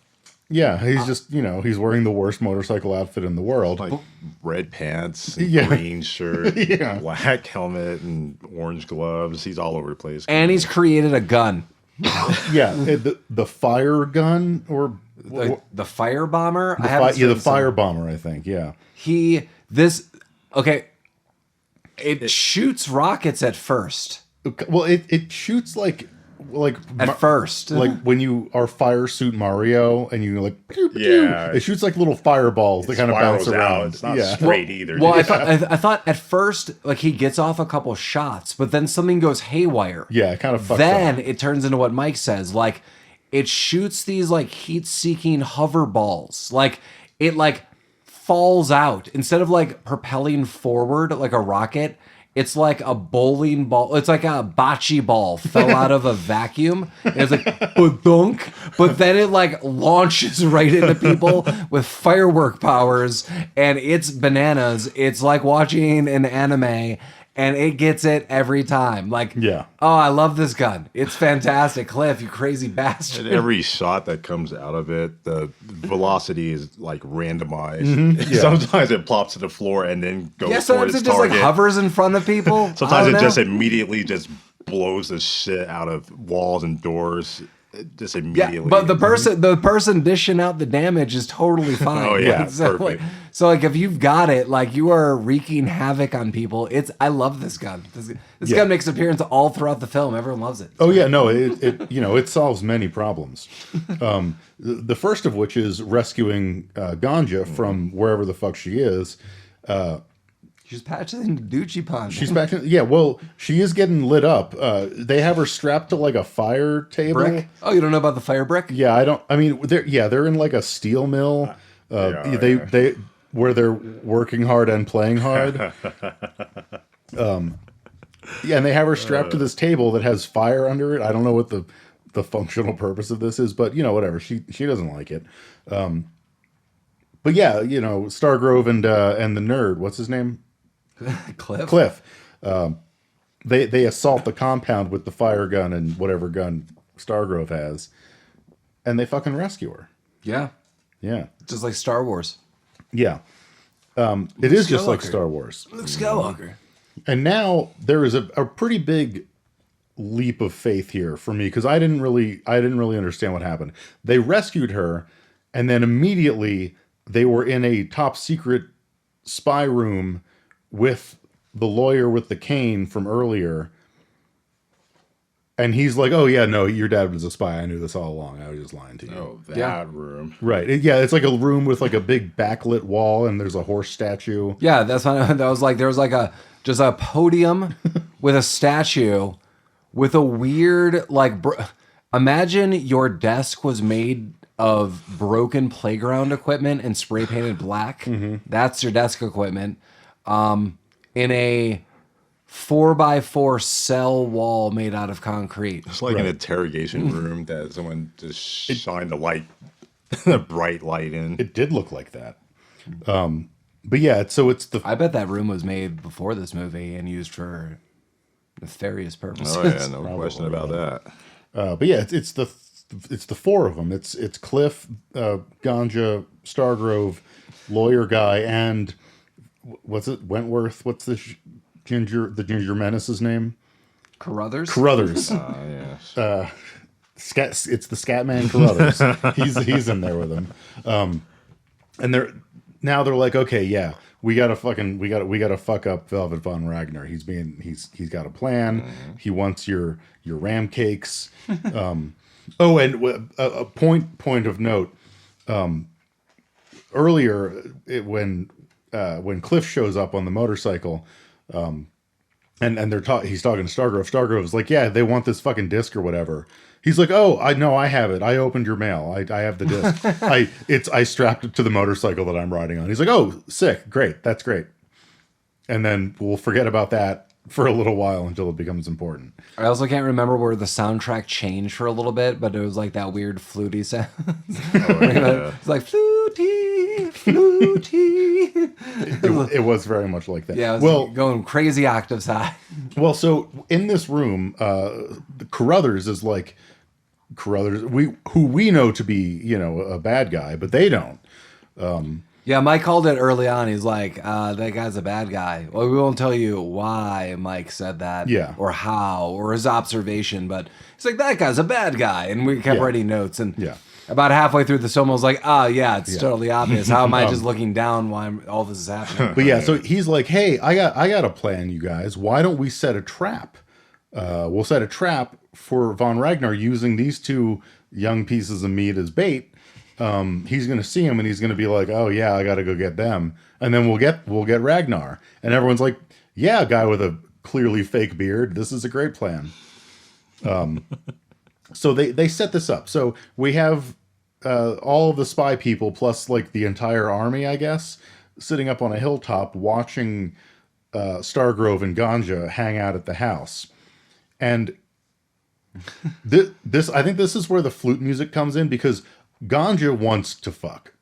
Speaker 3: Yeah, he's just, he's wearing the worst motorcycle outfit in the world.
Speaker 2: Like red pants, and green shirt, black helmet, and orange gloves. He's all over the place.
Speaker 1: And he's created a gun.
Speaker 3: The fire gun or...
Speaker 1: The fire bomber?
Speaker 3: The fire bomber, I think, yeah.
Speaker 1: It shoots rockets at first.
Speaker 3: Well, it shoots like
Speaker 1: at first,
Speaker 3: like when you are Fire Suit Mario and you like, pew, pew, it shoots like little fireballs that kind of bounce around.
Speaker 2: It's not straight either.
Speaker 1: Well, I thought at first like he gets off a couple shots, but then something goes haywire.
Speaker 3: Yeah, it kind of fucks
Speaker 1: Then
Speaker 3: up.
Speaker 1: It turns into what Mike says, like it shoots these like heat-seeking hover balls, like it like falls out instead of like propelling forward like a rocket. It's like a bowling ball. It's like a bocce ball fell out of a vacuum. And it's like, ba-dunk. But then it like launches right into people with firework powers. And it's bananas. It's like watching an anime. And it gets it every time. Like, oh, I love this gun. It's fantastic. Cliff, you crazy bastard.
Speaker 2: And every shot that comes out of it, the velocity is like randomized. Sometimes it plops to the floor and then goes for its
Speaker 1: sometimes it just
Speaker 2: target.
Speaker 1: like hovers in front of people.
Speaker 2: Sometimes it just immediately just blows the shit out of walls and doors. Just immediately.
Speaker 1: Yeah, but the person dishing out the damage is totally fine.
Speaker 2: Oh yeah, perfect.
Speaker 1: So if you've got it, like you are wreaking havoc on people. I love this gun. This gun makes appearance all throughout the film. Everyone loves it.
Speaker 3: Oh yeah, no, it solves many problems. The first of which is rescuing Danja from wherever the fuck she is.
Speaker 1: She's patching the Ducci pond.
Speaker 3: She's back. Well, she is getting lit up. They have her strapped to like a fire table.
Speaker 1: Brick? Oh, you don't know about the fire brick?
Speaker 3: Yeah, I don't. I mean, they're in like a steel mill. They where they're working hard and playing hard. Yeah, and they have her strapped to this table that has fire under it. I don't know what the functional purpose of this is, but whatever. She doesn't like it. But yeah, Stargrove and the nerd, what's his name? Cliff. They assault the compound with the fire gun and whatever gun Stargrove has, and they fucking rescue her.
Speaker 1: Yeah.
Speaker 3: Yeah.
Speaker 1: Just like Star Wars.
Speaker 3: Yeah. It is just like Star Wars.
Speaker 1: Luke Skywalker.
Speaker 3: And now there is a pretty big leap of faith here for me, because I didn't really understand what happened. They rescued her, and then immediately they were in a top secret spy room with the lawyer with the cane from earlier. And he's like, "Oh yeah, no, your dad was a spy. I knew this all along. I was just lying to you."
Speaker 2: Oh, that room.
Speaker 3: Right. It's like a room with like a big backlit wall, and there's a horse statue.
Speaker 1: Yeah, that's what that was like. There was like just a podium with a statue with a weird imagine your desk was made of broken playground equipment and spray painted black. Mm-hmm. That's your desk equipment. In a 4x4 cell wall made out of concrete.
Speaker 2: It's like an interrogation room that someone just shined a bright light in.
Speaker 3: It did look like that. But yeah, so it's the...
Speaker 1: I bet that room was made before this movie and used for nefarious purposes.
Speaker 2: Oh yeah, no question about that.
Speaker 3: But yeah, it's the four of them. It's Cliff, Danja, Stargrove, lawyer guy, and what's it? Wentworth. What's the ginger menace's name?
Speaker 1: Carruthers.
Speaker 2: Yes.
Speaker 3: It's the Scatman Carruthers. he's in there with him. And they're like, okay, yeah, we gotta fuck up Velvet Von Ragnar. He's got a plan. Mm-hmm. He wants your ram cakes. And a point of note. Earlier, when Cliff shows up on the motorcycle, and he's talking to Stargrove. Stargrove is like, yeah, they want this fucking disc or whatever. He's like, oh, I know, I have it. I opened your mail. I have the disc. I strapped it to the motorcycle that I'm riding on. He's like, oh, sick, great, that's great. And then we'll forget about that for a little while until it becomes important.
Speaker 1: I also can't remember where the soundtrack changed for a little bit, but it was like that weird fluty sound. Oh, yeah. It's like fluty.
Speaker 3: It was very much like that.
Speaker 1: Yeah, it was going crazy octaves high.
Speaker 3: Well, so in this room, Carruthers is like Carruthers, who we know to be, a bad guy, but they don't.
Speaker 1: Yeah, Mike called it early on. He's like, that guy's a bad guy. Well, we won't tell you why Mike said that, or how, or his observation, but he's like, that guy's a bad guy. And we kept writing notes. And about halfway through the film, I was like, it's totally obvious. How am I just looking down while all this is happening?
Speaker 3: But yeah, so he's like, hey, I got a plan, you guys. Why don't we set a trap? We'll set a trap for Von Ragnar using these two young pieces of meat as bait. He's going to see him and he's going to be like, oh yeah, I got to go get them. And then we'll get Ragnar. And everyone's like, yeah, a guy with a clearly fake beard. This is a great plan. So they set this up. So we have, all of the spy people plus like the entire army, I guess, sitting up on a hilltop watching, Stargrove and Danja hang out at the house. And this, I think this is where the flute music comes in, because Danja wants to fuck.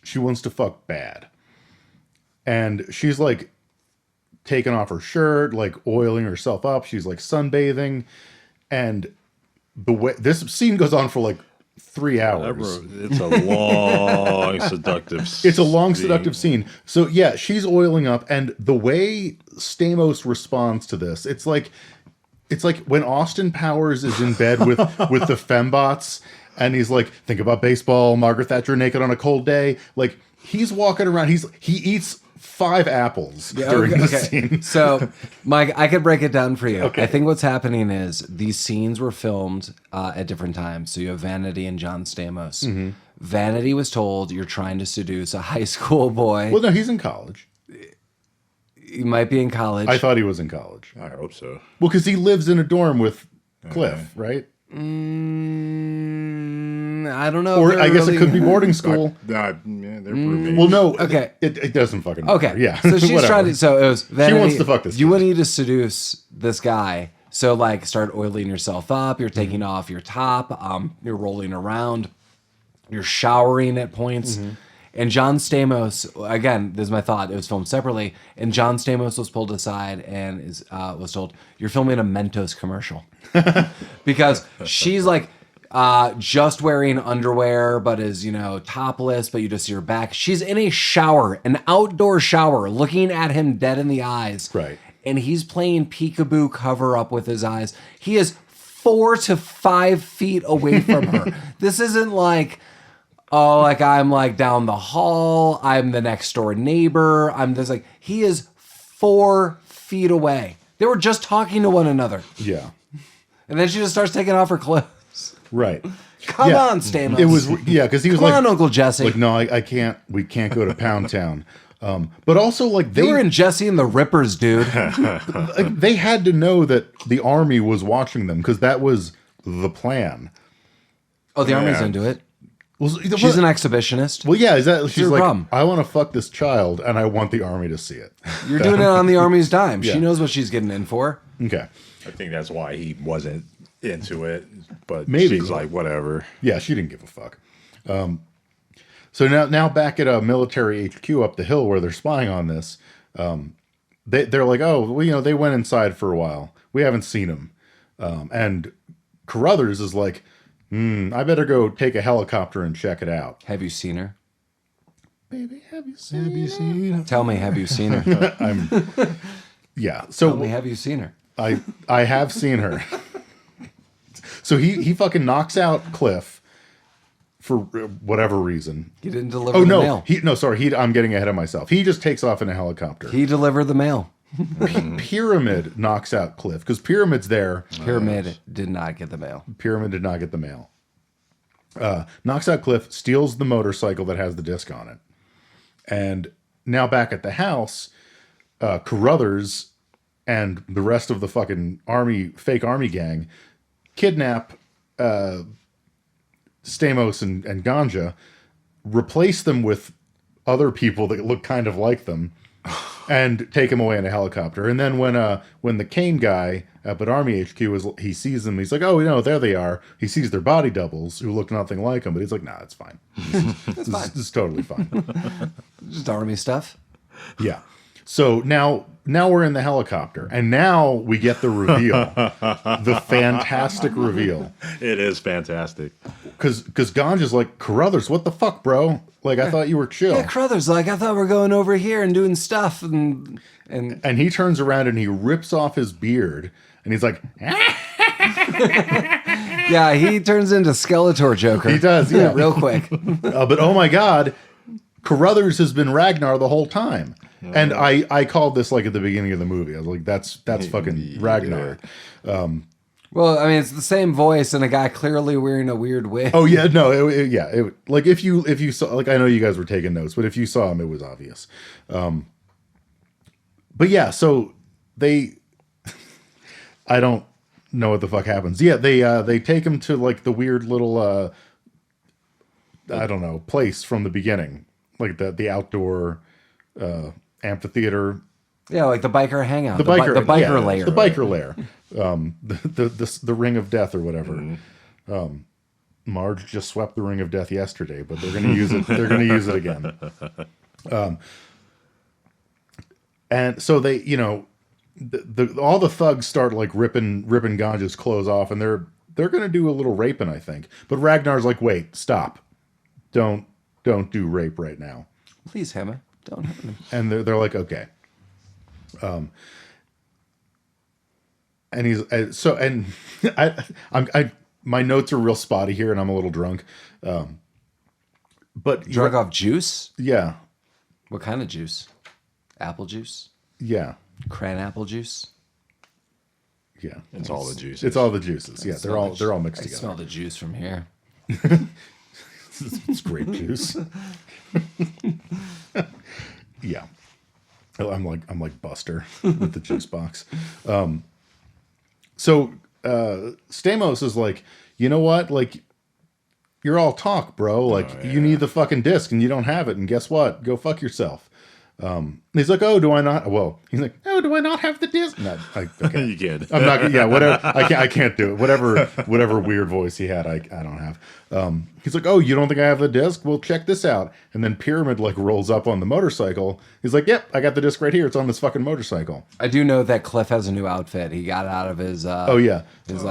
Speaker 3: She wants to fuck bad. And she's like taking off her shirt, like oiling herself up. She's like sunbathing. And the way this scene goes on for like 3 hours.
Speaker 2: It's a long seductive
Speaker 3: It's a long seductive scene. So yeah, she's oiling up, and the way Stamos responds to this, it's like when Austin Powers is in bed with the fembots. And he's like, think about baseball, Margaret Thatcher naked on a cold day. Like, he's walking around. He eats 5 apples during the scene.
Speaker 1: So, Mike, I could break it down for you.
Speaker 3: Okay.
Speaker 1: I think what's happening is these scenes were filmed at different times. So you have Vanity and John Stamos. Mm-hmm. Vanity was told, you're trying to seduce a high school boy.
Speaker 3: Well, no, he's in college.
Speaker 1: He might be in college.
Speaker 3: I thought he was in college.
Speaker 2: I hope so.
Speaker 3: Well, 'cause because he lives in a dorm with Cliff, right?
Speaker 1: Mm, I could break it down for you. I think what's happening is these scenes were filmed at different times. So you have Vanity and John Stamos. Vanity was told, you're trying to seduce a high school boy. He might be in college.
Speaker 3: Well, because he lives in a dorm with Cliff, right?
Speaker 1: I don't know.
Speaker 3: Or I guess it could be boarding school.
Speaker 2: Yeah, they're roommates.
Speaker 3: Well, no.
Speaker 1: Okay.
Speaker 3: It doesn't fucking matter.
Speaker 1: Okay.
Speaker 3: Yeah.
Speaker 1: So she's
Speaker 3: Whatever.
Speaker 1: trying to. So it was. Vanity,
Speaker 3: She wants to fuck this
Speaker 1: You
Speaker 3: kid.
Speaker 1: need to seduce this guy. So like, start oiling yourself up. You're taking off your top. You're rolling around. You're showering at points. And John Stamos, again, this is my thought. It was filmed separately, and John Stamos was pulled aside and was told, "You're filming a Mentos commercial," because she's like just wearing underwear, but is topless, but you just see her back. She's in a shower, an outdoor shower, looking at him dead in the eyes,
Speaker 3: Right.
Speaker 1: And he's playing peekaboo cover up with his eyes. He is 4 to 5 feet away from her. This isn't like, oh, like I'm like down the hall. I'm the next door neighbor. I'm just like, he is 4 feet away. They were just talking to one another.
Speaker 3: Yeah.
Speaker 1: And then she just starts taking off her clothes.
Speaker 3: Right.
Speaker 1: Come
Speaker 3: Yeah.
Speaker 1: on, Stamos.
Speaker 3: It was because he was
Speaker 1: Come
Speaker 3: like,
Speaker 1: on, Uncle Jesse.
Speaker 3: like, no, I can't. We can't go to Pound Town. But also, like,
Speaker 1: They were in Jesse and the Rippers, dude.
Speaker 3: they had to know that the army was watching them because that was the plan.
Speaker 1: Oh, the army's
Speaker 2: Yeah.
Speaker 1: into it.
Speaker 3: Well,
Speaker 1: She's an exhibitionist.
Speaker 3: well, yeah. Is that she's
Speaker 1: your
Speaker 3: like,
Speaker 1: problem.
Speaker 3: I want to fuck this child, and I want the army to see it.
Speaker 1: You're doing it on the army's dime.
Speaker 3: Yeah.
Speaker 1: She knows what she's getting in for.
Speaker 3: Okay.
Speaker 2: I think that's why he wasn't into it. But
Speaker 3: Maybe.
Speaker 2: she's like, whatever.
Speaker 3: Yeah, she didn't give a fuck. So now back at a military HQ up the hill where they're spying on this, they're like, oh, well, they went inside for a while. We haven't seen them. And Carruthers is like, I better go take a helicopter and check it out.
Speaker 1: Have you seen her?
Speaker 3: Baby, have you seen?
Speaker 1: Tell me, have you seen her?
Speaker 3: Yeah. So
Speaker 1: Tell me, have you seen her?
Speaker 3: I have seen her. So he fucking knocks out Cliff for whatever reason.
Speaker 1: He didn't deliver
Speaker 3: Oh
Speaker 1: the
Speaker 3: no,
Speaker 1: mail.
Speaker 3: I'm getting ahead of myself. He just takes off in a helicopter.
Speaker 1: He delivered the mail.
Speaker 3: Pyramid knocks out Cliff because Pyramid's there.
Speaker 1: Pyramid did not get the mail.
Speaker 3: Pyramid did not get the mail. Knocks out Cliff, steals the motorcycle that has the disc on it, and now back at the house, Carruthers and the rest of the fucking fake army gang kidnap Stamos and Danja, replace them with other people that look kind of like them, and take him away in a helicopter. And then when the Kane guy up at Army HQ he sees them, he's like, oh, there they are. He sees their body doubles who look nothing like him, but he's like, nah, it's fine. This is totally fine.
Speaker 1: Just army stuff.
Speaker 3: Yeah. So now we're in the helicopter, and now we get the reveal, the fantastic reveal.
Speaker 2: It is fantastic.
Speaker 3: Because Ganja's like, Carruthers, what the fuck, bro? Like, I thought you were chill.
Speaker 1: Yeah, Carruthers, like, I thought we are going over here and doing stuff. And
Speaker 3: And he turns around and he rips off his beard, and he's like,
Speaker 1: yeah, he turns into Skeletor Joker.
Speaker 3: He does, yeah.
Speaker 1: Real quick.
Speaker 3: but oh my God, Carruthers has been Ragnar the whole time. And I called this like at the beginning of the movie. I was like, that's fucking Ragnar.
Speaker 1: Well, I mean, it's the same voice and a guy clearly wearing a weird wig.
Speaker 3: Oh yeah, no, like if you saw, like, I know you guys were taking notes, but if you saw him, it was obvious. But yeah, so I don't know what the fuck happens. Yeah, they take him to like the weird little I don't know, place from the beginning, like the outdoor amphitheater.
Speaker 1: Yeah, like the biker hangout.
Speaker 3: The biker
Speaker 1: lair.
Speaker 3: The biker lair. The ring of death or whatever. Marge just swept the ring of death yesterday, but they're going to use it. They're going to use it again. And so they, all the thugs start like ripping Ganja's clothes off, and they're going to do a little raping, I think. But Ragnar's like, wait, stop, don't do rape right now.
Speaker 1: Please, Hammer, don't hurt him.
Speaker 3: And they're like, okay. And he's my notes are real spotty here, and I'm a little drunk. But
Speaker 1: Drug off juice?
Speaker 3: yeah,
Speaker 1: What kind of juice? Apple juice?
Speaker 3: yeah,
Speaker 1: Cran apple juice?
Speaker 3: yeah.
Speaker 2: It's all the juices.
Speaker 3: It's all the juices. Yeah, they're all mixed
Speaker 1: I
Speaker 3: together.
Speaker 1: smell the juice from here.
Speaker 3: It's grape juice. Yeah. I'm like Buster with the juice box. So Stamos is like, you know what? Like, you're all talk, bro. Like, you need the fucking disc and you don't have it. And guess what? Go fuck yourself. He's like, oh, do I not? Well, he's like, oh, do I not have the disc? No, okay.
Speaker 2: You kid.
Speaker 3: I'm not. Yeah, whatever. I can't do it. Whatever weird voice he had, I don't have. He's like, oh, you don't think I have the disc? Well, check this out. And then Pyramid like rolls up on the motorcycle. He's like, yep, I got the disc right here. It's on this fucking motorcycle.
Speaker 1: I do know that Cliff has a new outfit. He got out of his.
Speaker 3: Oh yeah,
Speaker 1: his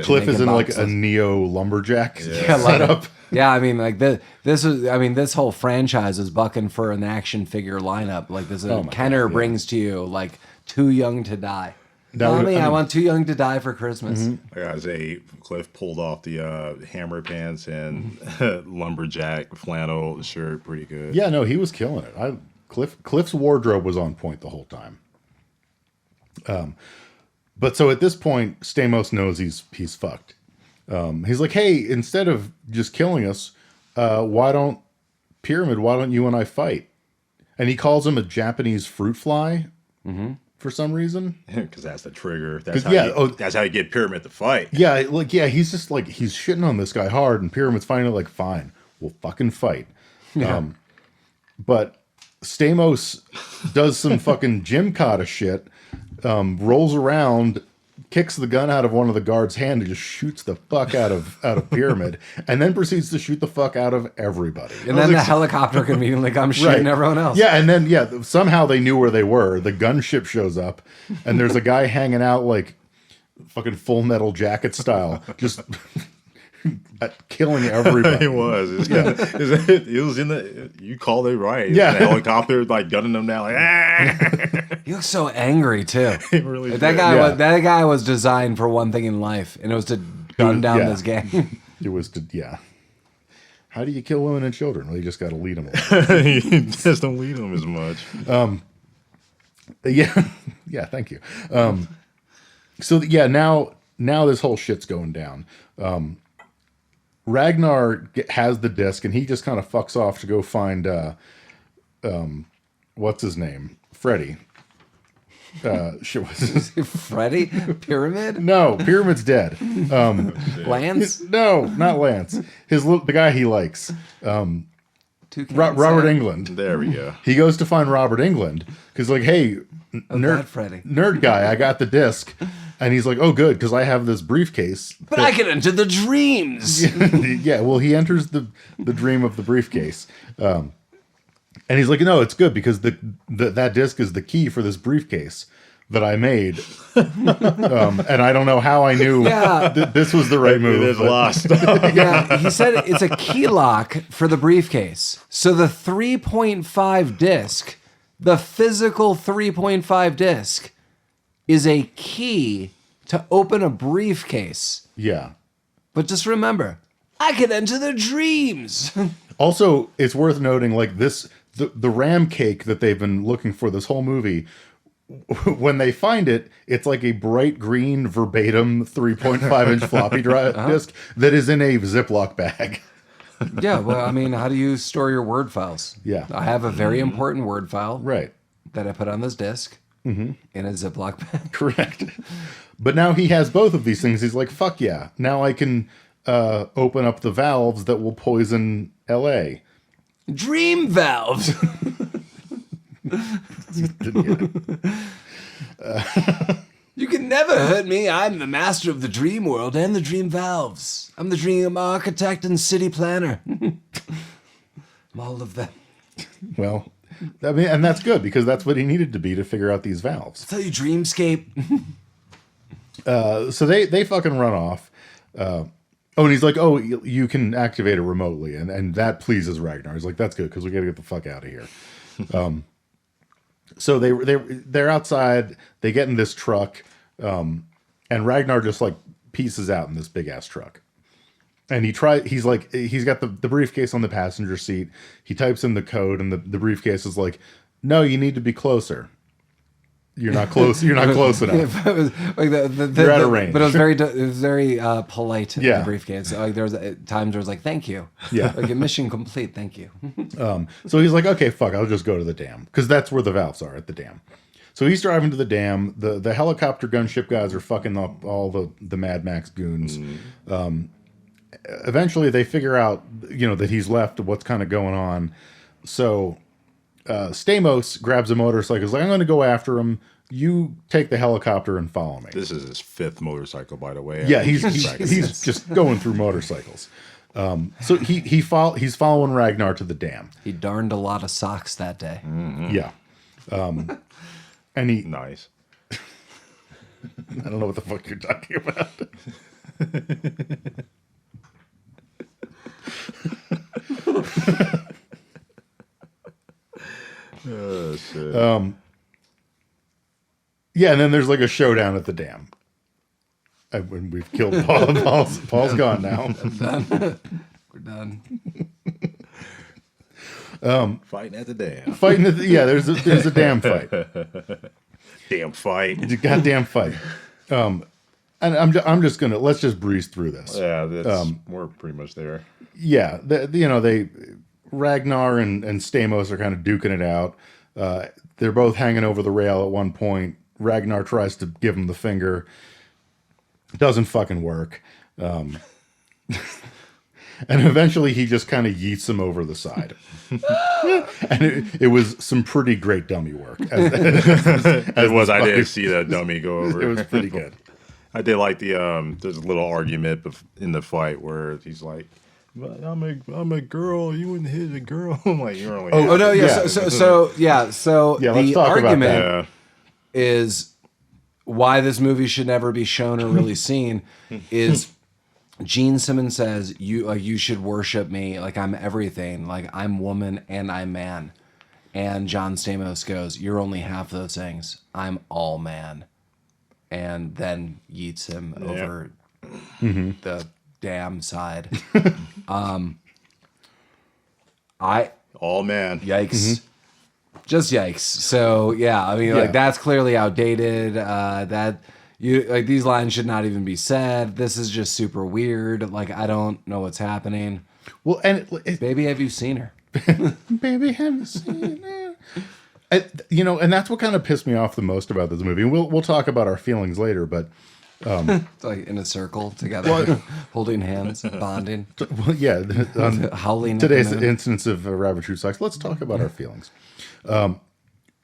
Speaker 3: Cliff is in like a neo lumberjack setup.
Speaker 1: Yeah, I mean, like this whole franchise is bucking for an action figure lineup. Like this, Kenner brings to you like Too Young to Die. Mommy, I want Too Young to Die for Christmas.
Speaker 2: Mm-hmm. I gotta say, Cliff pulled off the hammer pants and lumberjack flannel shirt pretty good.
Speaker 3: Yeah, no, he was killing it. Cliff's wardrobe was on point the whole time. But so at this point, Stamos knows he's fucked. He's like, hey, instead of just killing us, why don't you and I fight? And he calls him a Japanese fruit fly for some reason.
Speaker 2: Because that's the trigger. That's how you get Pyramid to fight.
Speaker 3: Yeah, he's just like, he's shitting on this guy hard, and Pyramid's finally like, fine, we'll fucking fight.
Speaker 1: Yeah.
Speaker 3: But Stamos does some fucking gymkata shit, rolls around, kicks the gun out of one of the guards' hand and just shoots the fuck out of Pyramid, and then proceeds to shoot the fuck out of everybody.
Speaker 1: And then the helicopter conveniently comes shooting everyone else.
Speaker 3: Yeah, and then somehow they knew where they were. The gunship shows up, and there's a guy hanging out like fucking Full Metal Jacket style, just killing everybody.
Speaker 2: He was. It was in the. You called it right.
Speaker 3: Yeah,
Speaker 2: the helicopter like gunning them down. Like,
Speaker 1: He looks so angry too.
Speaker 2: He really
Speaker 1: that
Speaker 2: did.
Speaker 1: that guy was designed for one thing in life, and it was to gun down this gang.
Speaker 3: It was to How do you kill women and children? Well, you just got to lead them.
Speaker 2: You just don't lead them as much.
Speaker 3: Yeah. Thank you. Now this whole shit's going down. Ragnar has the disc, and he just kind of fucks off to go find what's his name? Freddy.
Speaker 1: Freddy? Pyramid?
Speaker 3: No, Pyramid's dead.
Speaker 1: Lance?
Speaker 3: No, not Lance. The guy he likes. Robert England.
Speaker 2: There we go.
Speaker 3: He goes to find Robert England because, like, hey, nerd guy, I got the disc. And he's like, oh, good, because I have this briefcase.
Speaker 1: But I can enter the dreams.
Speaker 3: Yeah, well, he enters the dream of the briefcase. And he's like, no, it's good, because that disc is the key for this briefcase that I made. And I don't know how I knew this was the right move.
Speaker 2: It is lost.
Speaker 1: Yeah, he said it's a key lock for the briefcase. So the 3.5 disc, the physical 3.5 disc, is a key to open a briefcase.
Speaker 3: Yeah.
Speaker 1: But just remember, I can enter their dreams.
Speaker 3: Also, it's worth noting, like, the ram cake that they've been looking for this whole movie, when they find it, it's like a bright green verbatim 3.5-inch floppy drive disk that is in a Ziploc bag.
Speaker 1: Yeah, well, I mean, how do you store your Word files?
Speaker 3: Yeah.
Speaker 1: I have a very important Word file
Speaker 3: that
Speaker 1: I put on this disk. In a Ziploc bag.
Speaker 3: Correct. But now he has both of these things. He's like, fuck yeah. Now I can open up the valves that will poison L.A.
Speaker 1: Dream valves. You can never hurt me. I'm the master of the dream world and the dream valves. I'm the dream architect and city planner. I'm all of them.
Speaker 3: Well... I mean, and that's good, because that's what he needed to be to figure out these valves.
Speaker 1: I'll tell you, dreamscape.
Speaker 3: So they fucking run off. And he's like, oh, you can activate it remotely. And that pleases Ragnar. He's like, that's good, because we got to get the fuck out of here. So they're outside. They get in this truck. And Ragnar just, like, pieces out in this big-ass truck. And he's got the briefcase on the passenger seat. He types in the code, and the briefcase is like, no, you need to be closer. You're not close. You're not close enough. You're out of range.
Speaker 1: But it was very polite. Yeah. The briefcase. Like there was times where it was like, "Thank you."
Speaker 3: Yeah.
Speaker 1: Like mission complete. Thank you.
Speaker 3: So he's like, "Okay, fuck. I'll just go to the dam, because that's where the valves are, at the dam." So he's driving to the dam. The helicopter gunship guys are fucking up all the Mad Max goons. eventually they figure out, that he's left, what's kind of going on. So Stamos grabs a motorcycle. He's like, I'm going to go after him. You take the helicopter and follow me.
Speaker 2: This is his 5th motorcycle, by the way.
Speaker 3: Yeah, he's just going through motorcycles. So he's following Ragnar to the dam.
Speaker 1: He darned a lot of socks that day.
Speaker 3: Yeah. And he...
Speaker 2: Nice.
Speaker 3: I don't know what the fuck you're talking about.
Speaker 2: Oh, shit.
Speaker 3: Yeah, and then there's like a showdown at the dam. When we've killed Paul. Paul's gone now.
Speaker 1: We're done.
Speaker 2: Fighting at the dam.
Speaker 3: There's a damn fight.
Speaker 2: Damn fight.
Speaker 3: It's a goddamn fight. And I'm just gonna let's just breeze through this.
Speaker 2: Yeah, we're pretty much there.
Speaker 3: Yeah, they Ragnar and Stamos are kind of duking it out. They're both hanging over the rail at one point. Ragnar tries to give him the finger. It doesn't fucking work. And eventually he just kind of yeets him over the side. And it was some pretty great dummy work.
Speaker 2: It was. I did see that dummy go over.
Speaker 3: It was pretty good.
Speaker 2: I did like there's a little argument in the fight where he's like, "But I'm a girl. You wouldn't hit a girl." I'm like, "You're only."
Speaker 1: Oh no, yeah.
Speaker 3: Yeah.
Speaker 1: So
Speaker 3: let's
Speaker 1: the
Speaker 3: talk about
Speaker 1: argument
Speaker 3: that.
Speaker 1: is why this movie should never be shown or really seen is Gene Simmons says you should worship me like I'm everything, like I'm woman and I'm man. And John Stamos goes, "You're only half those things. I'm all man." And then yeets him over the damn side.
Speaker 2: All man.
Speaker 1: Yikes. Just yikes. So yeah, I mean, like that's clearly outdated. These lines should not even be said. This is just super weird. Like I don't know what's happening.
Speaker 3: Well, and
Speaker 1: Baby, have you seen her?
Speaker 3: baby, have you seen her? And that's what kind of pissed me off the most about this movie. And we'll talk about our feelings later, but
Speaker 1: It's like in a circle together, holding hands, bonding,
Speaker 3: well, yeah,
Speaker 1: howling.
Speaker 3: today's
Speaker 1: at the moon.
Speaker 3: instance of rabbit true sex. Let's talk about our feelings.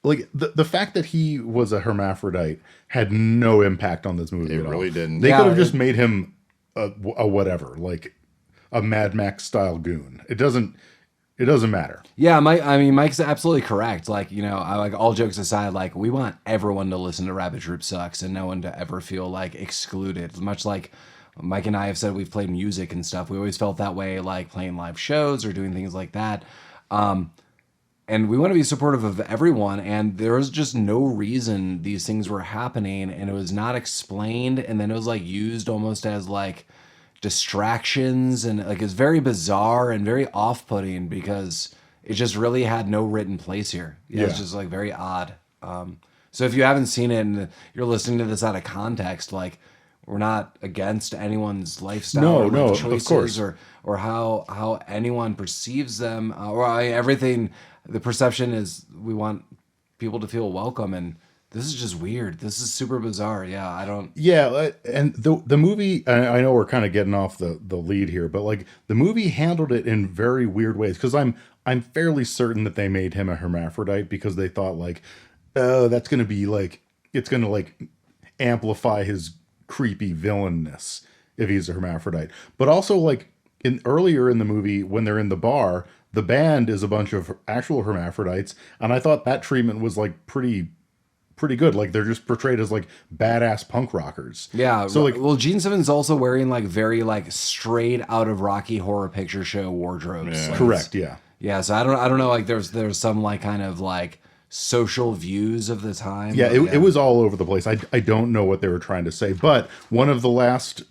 Speaker 3: Like the fact that he was a hermaphrodite had no impact on this movie
Speaker 2: It
Speaker 3: at all.
Speaker 2: really didn't.
Speaker 3: They
Speaker 1: Yeah,
Speaker 3: could have just made him a whatever, like a Mad Max style goon. It doesn't matter.
Speaker 1: Yeah, Mike's absolutely correct. Like, all jokes aside, like we want everyone to listen to Rabbit Troop Sucks and no one to ever feel like excluded. Much like Mike and I have said, we've played music and stuff. We always felt that way, like playing live shows or doing things like that. And we want to be supportive of everyone. And there was just no reason these things were happening, and it was not explained. And then it was like used almost as like distractions, and like it's very bizarre and very off-putting because it just really had no written place here. It's just like very odd. So if you haven't seen it and you're listening to this out of context, like we're not against anyone's lifestyle or life choices,
Speaker 3: of course,
Speaker 1: or how anyone perceives them, everything. The perception is we want people to feel welcome, and this is just weird. This is super bizarre. Yeah, I don't.
Speaker 3: Yeah, and the movie, I know we're kind of getting off the lead here, but like the movie handled it in very weird ways, because I'm fairly certain that they made him a hermaphrodite because they thought like, oh, that's going to be like, it's going to like amplify his creepy villainness if he's a hermaphrodite. But also like earlier in the movie when they're in the bar, the band is a bunch of actual hermaphrodites, and I thought that treatment was like pretty good. Like they're just portrayed as like badass punk rockers.
Speaker 1: Yeah.
Speaker 3: So like,
Speaker 1: well, Gene Simmons also wearing like very like straight out of Rocky Horror Picture Show wardrobes.
Speaker 2: Yeah.
Speaker 1: Like,
Speaker 3: correct. Yeah.
Speaker 1: Yeah. So I don't know. Like there's some like kind of like social views of the time.
Speaker 3: Yeah. It was all over the place. I don't know what they were trying to say, but one of the last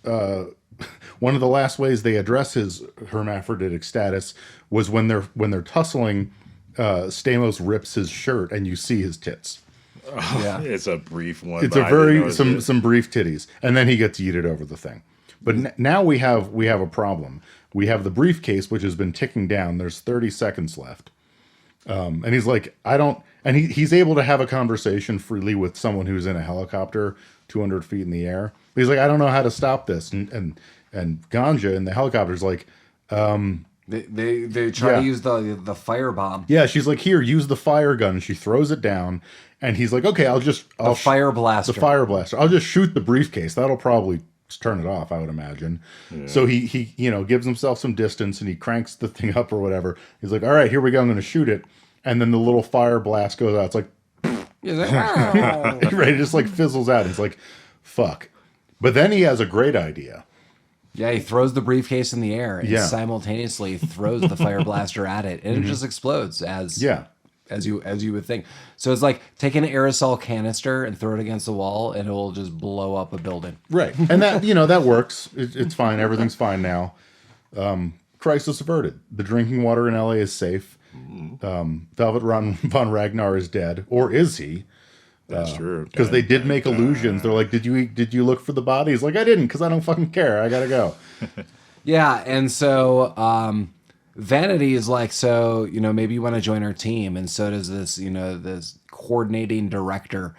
Speaker 3: ways they address his hermaphroditic status was when they're tussling. Stamos rips his shirt and you see his tits.
Speaker 1: Yeah.
Speaker 2: It's a brief one.
Speaker 3: It's
Speaker 2: but
Speaker 3: a
Speaker 2: I didn't
Speaker 3: very
Speaker 2: notice it.
Speaker 3: some brief titties, and then he gets yeeted over the thing. But now we have a problem. We have the briefcase, which has been ticking down. There's 30 seconds left, and he's like, I don't. And he's able to have a conversation freely with someone who's in a helicopter 200 feet in the air. But he's like, I don't know how to stop this, and And Ganja in the helicopter's like,
Speaker 1: They try
Speaker 3: Yeah.
Speaker 1: to use the firebomb.
Speaker 3: yeah, she's like, here, use the fire gun. And she throws it down, and he's like, okay, I'll
Speaker 1: Fire blaster.
Speaker 3: The fire blaster. I'll just shoot the briefcase. That'll probably turn it off, I would imagine. So he gives himself some distance, and he cranks the thing up or whatever. He's like, all right, here we go. I'm going to shoot it. And then the little fire blast goes out. It's like,
Speaker 1: He's like, "Wow."
Speaker 3: right, it just like fizzles out. It's like, fuck. But then he has a great idea.
Speaker 1: Yeah, he throws the briefcase in the air and
Speaker 3: Yeah.
Speaker 1: simultaneously throws the fire blaster at it, and it just explodes as you would think. So it's like take an aerosol canister and throw it against the wall, and it will just blow up a building.
Speaker 3: Right. And that, that works. It's fine. Everything's fine now. Crisis averted. The drinking water in LA is safe. Velvet Von Ragnar is dead. Or is he?
Speaker 2: That's true.
Speaker 3: Because they did make illusions. They're like, did you look for the body? He's like, I didn't, because I don't fucking care. I gotta go.
Speaker 1: Yeah, and so Vanity is like, so maybe you want to join our team, and so does this this coordinating director.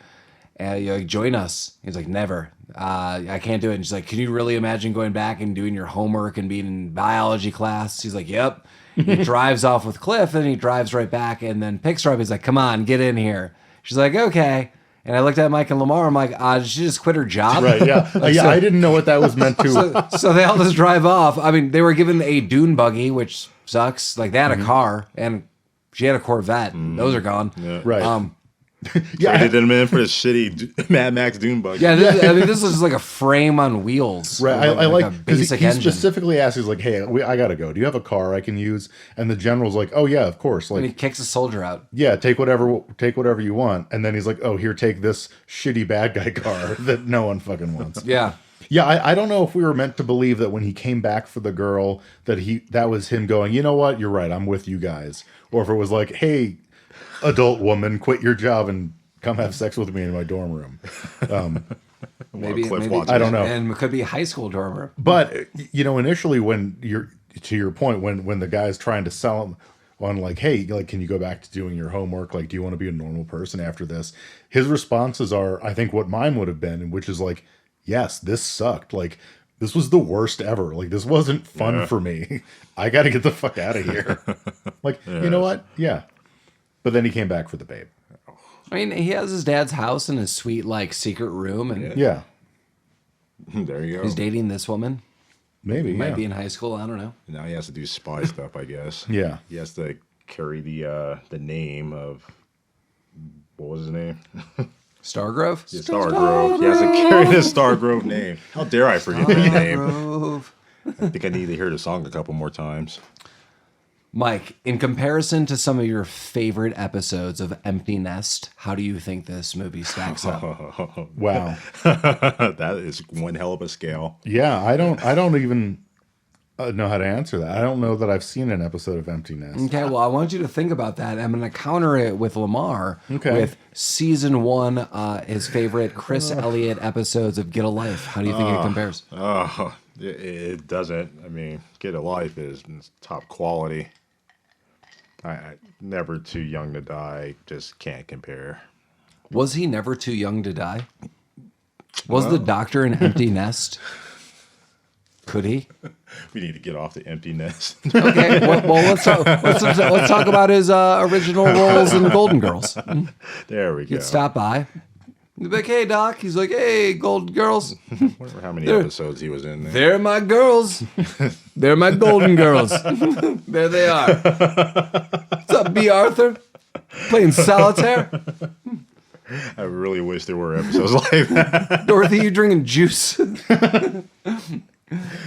Speaker 1: You're like, join us. He's like, never. I can't do it. And she's like, can you really imagine going back and doing your homework and being in biology class? He's like, yep. He drives off with Cliff, and he drives right back, and then picks her up. He's like, come on, get in here. She's like, okay. And I looked at Mike and Lamar. I'm like, did she just quit her job?
Speaker 3: Right, yeah. Yeah, I didn't know what that was meant to.
Speaker 1: So they all just drive off. I mean, they were given a dune buggy, which sucks. Like, they had a car, and she had a Corvette. Those are gone.
Speaker 2: Yeah.
Speaker 3: Right.
Speaker 2: Yeah, traded them in for this shitty Mad Max Dune buggy.
Speaker 1: Yeah, this is like a frame on wheels.
Speaker 3: Right, I
Speaker 1: like
Speaker 3: like
Speaker 1: a
Speaker 3: because
Speaker 1: basic
Speaker 3: he
Speaker 1: engine.
Speaker 3: specifically asks, he's like, "Hey, I gotta go. Do you have a car I can use?" And the general's like, "Oh yeah, of course."
Speaker 1: And he
Speaker 3: Like,
Speaker 1: kicks a soldier out.
Speaker 3: yeah, take whatever you want. And then he's like, "Oh, here, take this shitty bad guy car that no one fucking wants."
Speaker 1: Yeah.
Speaker 3: Yeah, I don't know if we were meant to believe that when he came back for the girl that was him going, you know what, you're right, I'm with you guys, or if it was like, hey, adult woman, quit your job and come have sex with me in my dorm room.
Speaker 1: Maybe
Speaker 3: I don't know.
Speaker 1: And it could be a high school dorm room.
Speaker 3: But initially, when you're to your point, when the guy's trying to sell him on like, hey, like, can you go back to doing your homework? Like, do you want to be a normal person after this? His responses are, I think, what mine would have been, which is like, yes, this sucked. Like, this was the worst ever. Like, this wasn't fun for me. I got to get the fuck out of here. Like, you know what? Yeah. But then he came back for the babe.
Speaker 1: I mean, he has his dad's house and his sweet, like, secret room, and
Speaker 3: Yeah.
Speaker 2: There you go.
Speaker 1: he's dating this woman.
Speaker 3: Maybe.
Speaker 1: Might
Speaker 3: Yeah.
Speaker 1: be in high school. I don't know.
Speaker 2: Now he has to do spy stuff, I guess.
Speaker 3: Yeah.
Speaker 2: He has to carry the name of, what was his name?
Speaker 1: Stargrove?
Speaker 2: Yeah, Stargrove. He has to carry the Stargrove name. How dare I forget that name?
Speaker 1: Stargrove.
Speaker 2: I think I need to hear the song a couple more times.
Speaker 1: Mike, in comparison to some of your favorite episodes of Empty Nest, how do you think this movie stacks up?
Speaker 3: Wow.
Speaker 2: That is one hell of a scale.
Speaker 3: Yeah. I don't even know how to answer that. I don't know that I've seen an episode of Empty Nest.
Speaker 1: Okay, well, I want you to think about that. I'm going to counter it with Lamar
Speaker 3: Okay.
Speaker 1: with season 1, his favorite Chris Elliott episodes of Get a Life. How do you think it compares?
Speaker 2: Oh, it doesn't. I mean, Get a Life is top quality. I Never Too Young to Die just can't compare.
Speaker 1: Was he never too young to die? Was the doctor an empty nest? Could he?
Speaker 2: We need to get off the Empty Nest.
Speaker 1: Okay, well, let's talk about his original roles in Golden Girls.
Speaker 2: There we go.
Speaker 1: He'd stop by. He'd be like, hey, Doc. He's like, hey, Golden Girls.
Speaker 2: Wonder how many episodes he was in there.
Speaker 1: They're my girls. They're my Golden Girls. There they are. What's up, B. Arthur? Playing solitaire?
Speaker 2: I really wish there were episodes like that.
Speaker 1: Dorothy, you drinking juice?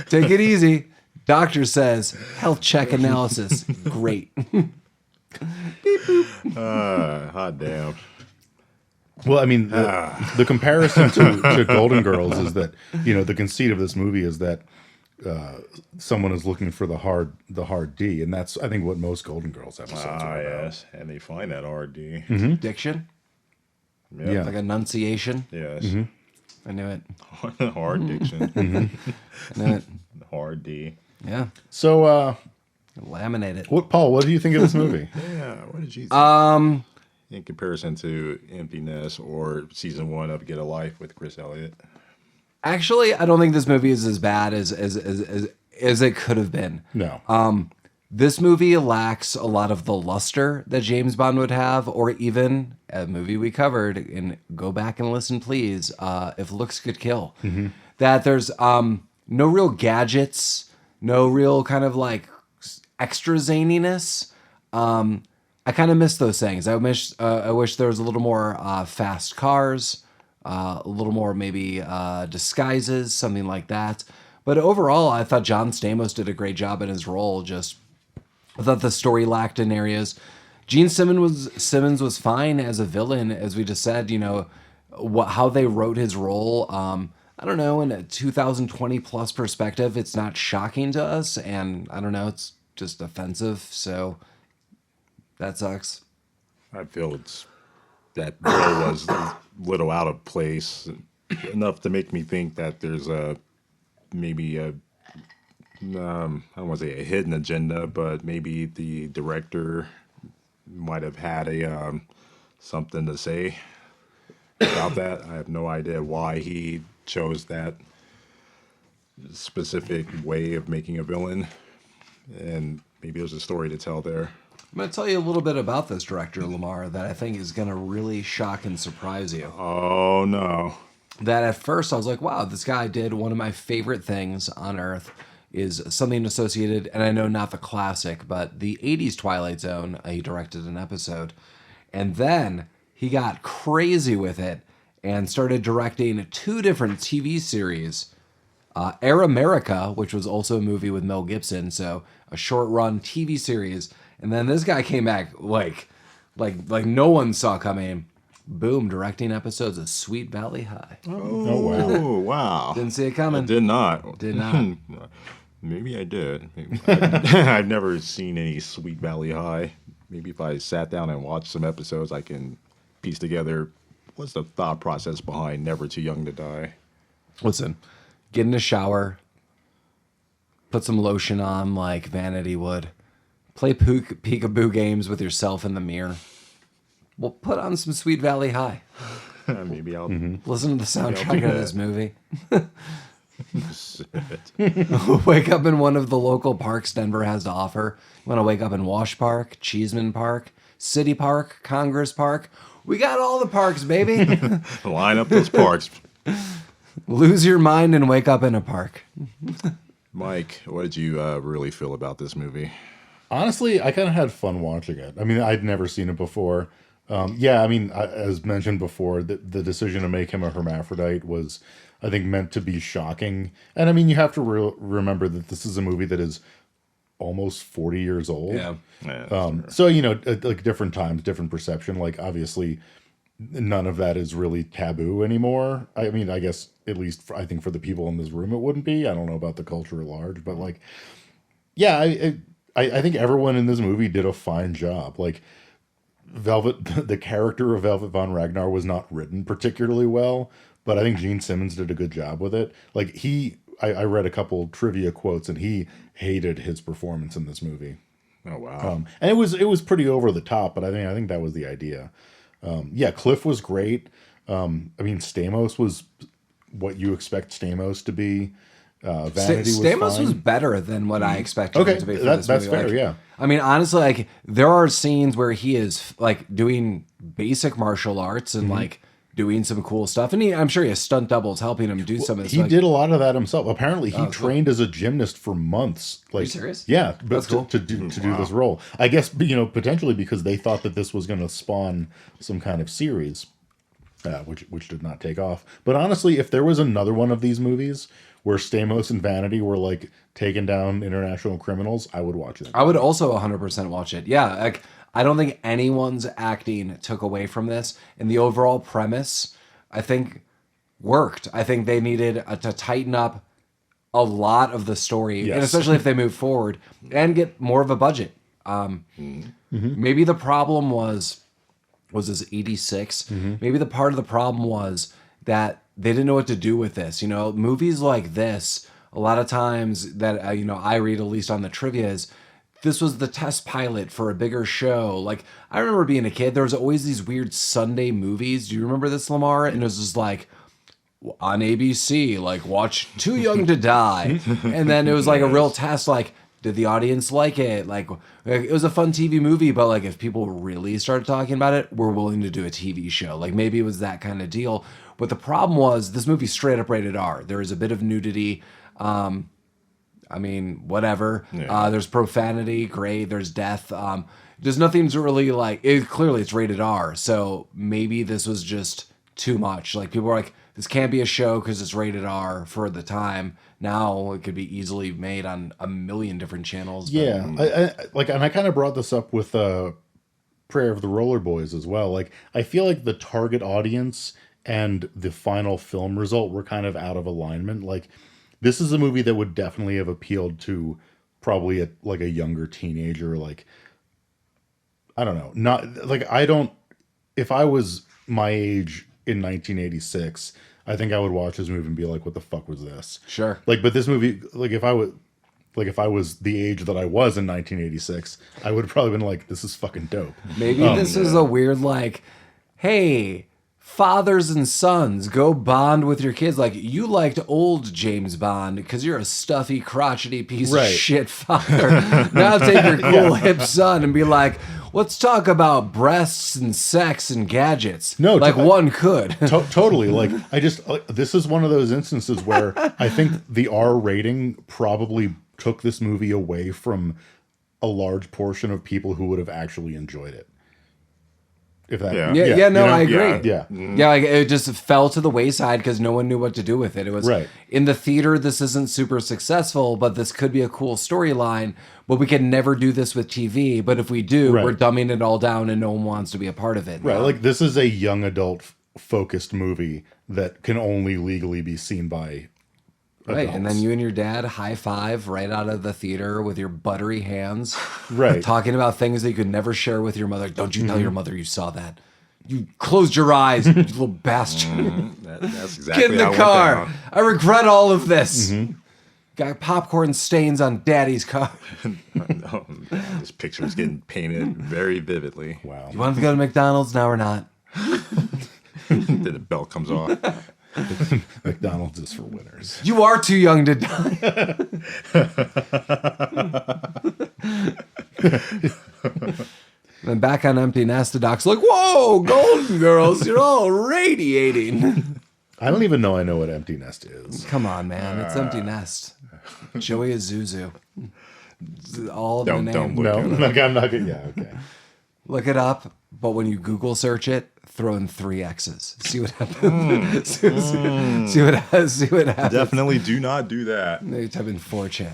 Speaker 1: Take it easy. Doctor says, health check analysis. Great.
Speaker 2: Hot damn.
Speaker 3: Well, I mean, the comparison to Golden Girls is that, the conceit of this movie is that someone is looking for the hard D, and that's, I think, what most Golden Girls episodes are about.
Speaker 2: Yes. And they find that RD.
Speaker 1: Diction?
Speaker 2: Yep.
Speaker 3: Yeah.
Speaker 1: Like enunciation?
Speaker 2: Yes.
Speaker 1: I knew it.
Speaker 2: Hard diction.
Speaker 1: I knew it.
Speaker 2: Hard D.
Speaker 1: Yeah.
Speaker 3: So,
Speaker 1: Laminate it.
Speaker 3: Paul, what do you think of this movie?
Speaker 2: Yeah. What did you think? In comparison to Emptiness or season 1 of Get a Life with Chris Elliott.
Speaker 1: Actually, I don't think this movie is as bad as it could have been.
Speaker 3: No.
Speaker 1: This movie lacks a lot of the luster that James Bond would have, or even a movie we covered, and go back and listen, please, If Looks Could Kill. That there's no real gadgets, no real kind of like extra zaniness. I kind of miss those things. I wish there was a little more fast cars, a little more maybe disguises, something like that. But overall, I thought John Stamos did a great job in his role. I thought the story lacked in areas. Gene Simmons was fine as a villain, as we just said. How they wrote his role. I don't know, in a 2020 plus perspective, it's not shocking to us, and I don't know, it's just offensive. So that sucks.
Speaker 2: I feel that role was a little out of place, enough to make me think that there's maybe a I don't want to say a hidden agenda, but maybe the director might have had something to say about that. I have no idea why he chose that specific way of making a villain, and maybe there's a story to tell there.
Speaker 1: I'm going to tell you a little bit about this director, Lamar, that I think is going to really shock and surprise you.
Speaker 2: Oh, no.
Speaker 1: That at first I was like, wow, this guy did one of my favorite things on Earth, is something associated, and I know not the classic, but the 80s Twilight Zone. He directed an episode. And then he got crazy with it and started directing 2 different TV series. Air America, which was also a movie with Mel Gibson, so a short-run TV series. And then this guy came back like no one saw coming. Boom, directing episodes of Sweet Valley High.
Speaker 3: Oh, wow.
Speaker 2: Oh, wow.
Speaker 1: Didn't see it coming.
Speaker 2: I did not.
Speaker 1: Did not.
Speaker 2: Maybe I did. I've never seen any Sweet Valley High. Maybe if I sat down and watched some episodes, I can piece together what's the thought process behind Never Too Young to Die.
Speaker 1: Listen, get in the shower, put some lotion on like Vanity would, play peekaboo games with yourself in the mirror. We'll put on some Sweet Valley High.
Speaker 2: Maybe I'll
Speaker 1: Listen to the soundtrack
Speaker 2: do
Speaker 1: of
Speaker 2: that.
Speaker 1: this movie.
Speaker 2: sit.
Speaker 1: Wake up in one of the local parks Denver has to offer. You want to wake up in Wash Park, Cheeseman Park, City Park, Congress Park. We got all the parks, baby.
Speaker 2: Line up those parks.
Speaker 1: Lose your mind and wake up in a park.
Speaker 2: Mike, what did you really feel about this movie?
Speaker 3: Honestly, I kind of had fun watching it. I mean, I'd never seen it before. Yeah, I mean, as mentioned before, the decision to make him a hermaphrodite was, I think, meant to be shocking. And I mean, you have to remember that this is a movie that is almost 40 years old.
Speaker 1: Yeah.
Speaker 3: So, like different times, different perception. Like, obviously, none of that is really taboo anymore. I mean, I guess, at least, I think for the people in this room, it wouldn't be. I don't know about the culture at large, but like, yeah, I think everyone in this movie did a fine job. Like, the character of Velvet von Ragnar was not written particularly well, but I think Gene Simmons did a good job with it. Like, I read a couple trivia quotes, and he hated his performance in this movie.
Speaker 2: Oh, wow.
Speaker 3: And it was pretty over the top, but I think that was the idea. Yeah, Cliff was great. I mean, Stamos was what you expect Stamos to be. Vanity
Speaker 1: Stamos was
Speaker 3: fine.
Speaker 1: better than what I expected
Speaker 3: Okay,
Speaker 1: him to be for
Speaker 3: that's
Speaker 1: this movie.
Speaker 3: fair,
Speaker 1: Like,
Speaker 3: yeah.
Speaker 1: I mean, honestly, like there are scenes where he is like doing basic martial arts and like doing some cool stuff, and I'm sure he has stunt doubles helping him do some of this.
Speaker 3: He
Speaker 1: like,
Speaker 3: did a lot of that himself. Apparently, he trained as a gymnast for months. Like,
Speaker 1: you serious?
Speaker 3: Yeah, but
Speaker 1: That's cool.
Speaker 3: to do this role. I guess potentially because they thought that this was going to spawn some kind of series, which did not take off. But honestly, if there was another one of these movies where Stamos and Vanity were like taking down international criminals, I would watch it.
Speaker 1: I would also 100% watch it. Yeah, like I don't think anyone's acting took away from this, and the overall premise, I think, worked. I think they needed to tighten up a lot of the story,
Speaker 3: Yes.
Speaker 1: and especially if they move forward and get more of a budget. Maybe the problem was this 86? Maybe the part of the problem was that they didn't know what to do with this. Movies like this, a lot of times that I read, at least on the trivia, is this was the test pilot for a bigger show. Like, I remember being a kid, there was always these weird Sunday movies. Do you remember this, Lamar? And it was just like, on ABC, like watch Too Young to Die. And then it was like a real test, like, did the audience like it? Like, it was a fun TV movie, but like if people really started talking about it, we're willing to do a TV show. Like maybe it was that kind of deal. But the problem was this movie's straight up rated R. There is a bit of nudity. I mean, whatever.
Speaker 2: Yeah.
Speaker 1: There's profanity, great. There's death. There's nothing's really like it. Clearly, it's rated R. So maybe this was just too much. Like people were like, this can't be a show because it's rated R for the time. Now it could be easily made on a million different channels. But
Speaker 3: Yeah, and I kind of brought this up with Prayer of the Roller Boys as well. Like, I feel like the target audience and the final film result were kind of out of alignment. Like, this is a movie that would definitely have appealed to probably a younger teenager. Like, I don't know, not like if I was my age in 1986, I think I would watch this movie and be like, what the fuck was this?
Speaker 1: Sure.
Speaker 3: Like, but this movie, if I was the age that I was in 1986, I would have probably been like, this is fucking dope.
Speaker 1: Maybe this is a weird, like, hey, fathers and sons, go bond with your kids. Like, you liked old James Bond because you're a stuffy, crotchety piece of
Speaker 3: Right.
Speaker 1: shit father. Now take your cool, hip son and be like, let's talk about breasts and sex and gadgets.
Speaker 3: No,
Speaker 1: like one could.
Speaker 3: Totally. Like, this is one of those instances where I think the R rating probably took this movie away from a large portion of people who would have actually enjoyed it. If that,
Speaker 1: Yeah, no, I agree.
Speaker 3: Yeah.
Speaker 1: Yeah, like it just fell to the wayside because no one knew what to do with it. It was
Speaker 3: Right.
Speaker 1: in the theater. This isn't super successful, but this could be a cool storyline. But we can never do this with TV. But if we do,
Speaker 3: Right.
Speaker 1: we're dumbing it all down, and no one wants to be a part of it.
Speaker 3: Right. Like, this is a young adult focused movie that can only legally be seen by
Speaker 1: Right, and then
Speaker 3: adults.
Speaker 1: you and your dad high five right out of the theater with your buttery hands,
Speaker 3: Right.
Speaker 1: talking about things that you could never share with your mother. Don't you tell your mother you saw that. You closed your eyes, you little bastard.
Speaker 2: That's exactly
Speaker 1: Get in the
Speaker 2: how it went
Speaker 1: car.
Speaker 2: down.
Speaker 1: I regret all of this. Got popcorn stains on Daddy's car.
Speaker 2: No, this picture is getting painted very vividly.
Speaker 3: Wow.
Speaker 1: You want to go to McDonald's now or not?
Speaker 2: Then the bell comes off.
Speaker 3: McDonald's is for winners.
Speaker 1: You are too young to die. Then back on Empty Nest, the doc's like, whoa, Golden Girls, you're all radiating.
Speaker 3: I don't even know I know what Empty Nest is.
Speaker 1: Come on, man. It's Empty Nest. Joey Isuzu. All in the
Speaker 2: Don't
Speaker 1: name.
Speaker 2: look
Speaker 3: No,
Speaker 2: at
Speaker 3: like, I'm not gonna. Yeah, okay.
Speaker 1: Look it up, but when you Google search it, throw in 3 X's. See what happens. see what happens.
Speaker 2: Definitely do not do that.
Speaker 1: Maybe type in 4chan.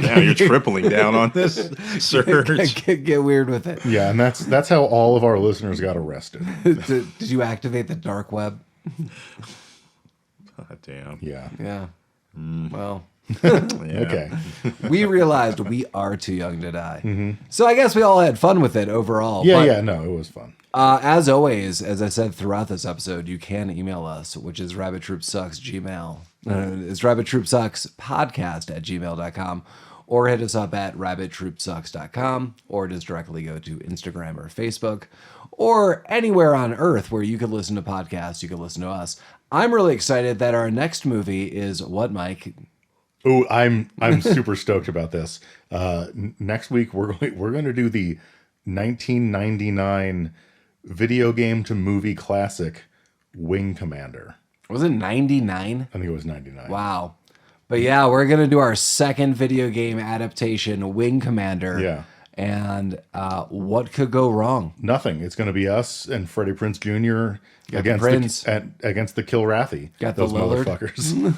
Speaker 2: Now you're tripling down on this search.
Speaker 1: Get weird with it.
Speaker 3: Yeah, and that's how all of our listeners got arrested.
Speaker 1: Did you activate the dark web?
Speaker 2: God damn.
Speaker 3: Yeah.
Speaker 1: Yeah. Well,
Speaker 2: Yeah.
Speaker 3: Okay.
Speaker 1: we realized we are too young to die. So I guess we all had fun with it overall.
Speaker 3: Yeah,
Speaker 1: but,
Speaker 3: yeah. No, it was fun.
Speaker 1: As always, as I said throughout this episode, you can email us, which is rabbittroopsucksgmail. It's rabbittroopsuckspodcast@gmail.com, or hit us up at rabbittroopsucks.com, or just directly go to Instagram or Facebook, or anywhere on earth where you could listen to podcasts, you could listen to us. I'm really excited that our next movie is what, Mike?
Speaker 3: Oh, I'm super stoked about this. Next week we're going to do the 1999 video game to movie classic Wing Commander.
Speaker 1: Was it 99?
Speaker 3: I think it was 99.
Speaker 1: Wow. But yeah, we're going to do our second video game adaptation, Wing Commander.
Speaker 3: Yeah.
Speaker 1: And what could go wrong?
Speaker 3: Nothing. It's going to be us and Freddie Prinze Jr.
Speaker 1: Got the Prince.
Speaker 3: against the Kilrathi.
Speaker 1: Got the
Speaker 3: those
Speaker 1: Lillard.
Speaker 3: motherfuckers.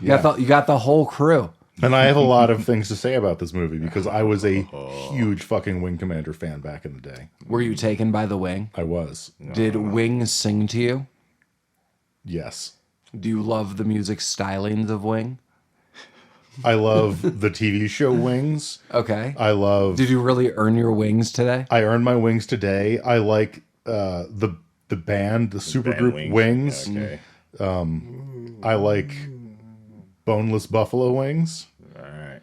Speaker 1: You got the whole crew.
Speaker 3: And I have a lot of things to say about this movie because I was a huge fucking Wing Commander fan back in the day.
Speaker 1: Were you taken by the Wing?
Speaker 3: I was.
Speaker 1: Did Wing sing to you?
Speaker 3: Yes.
Speaker 1: Do you love the music stylings of Wing?
Speaker 3: I love the TV show Wings.
Speaker 1: Okay.
Speaker 3: I love.
Speaker 1: Did you really earn your wings today?
Speaker 3: I earned my wings today. I like the band, the supergroup Wings.
Speaker 2: Okay.
Speaker 3: I like boneless buffalo wings.
Speaker 2: All right.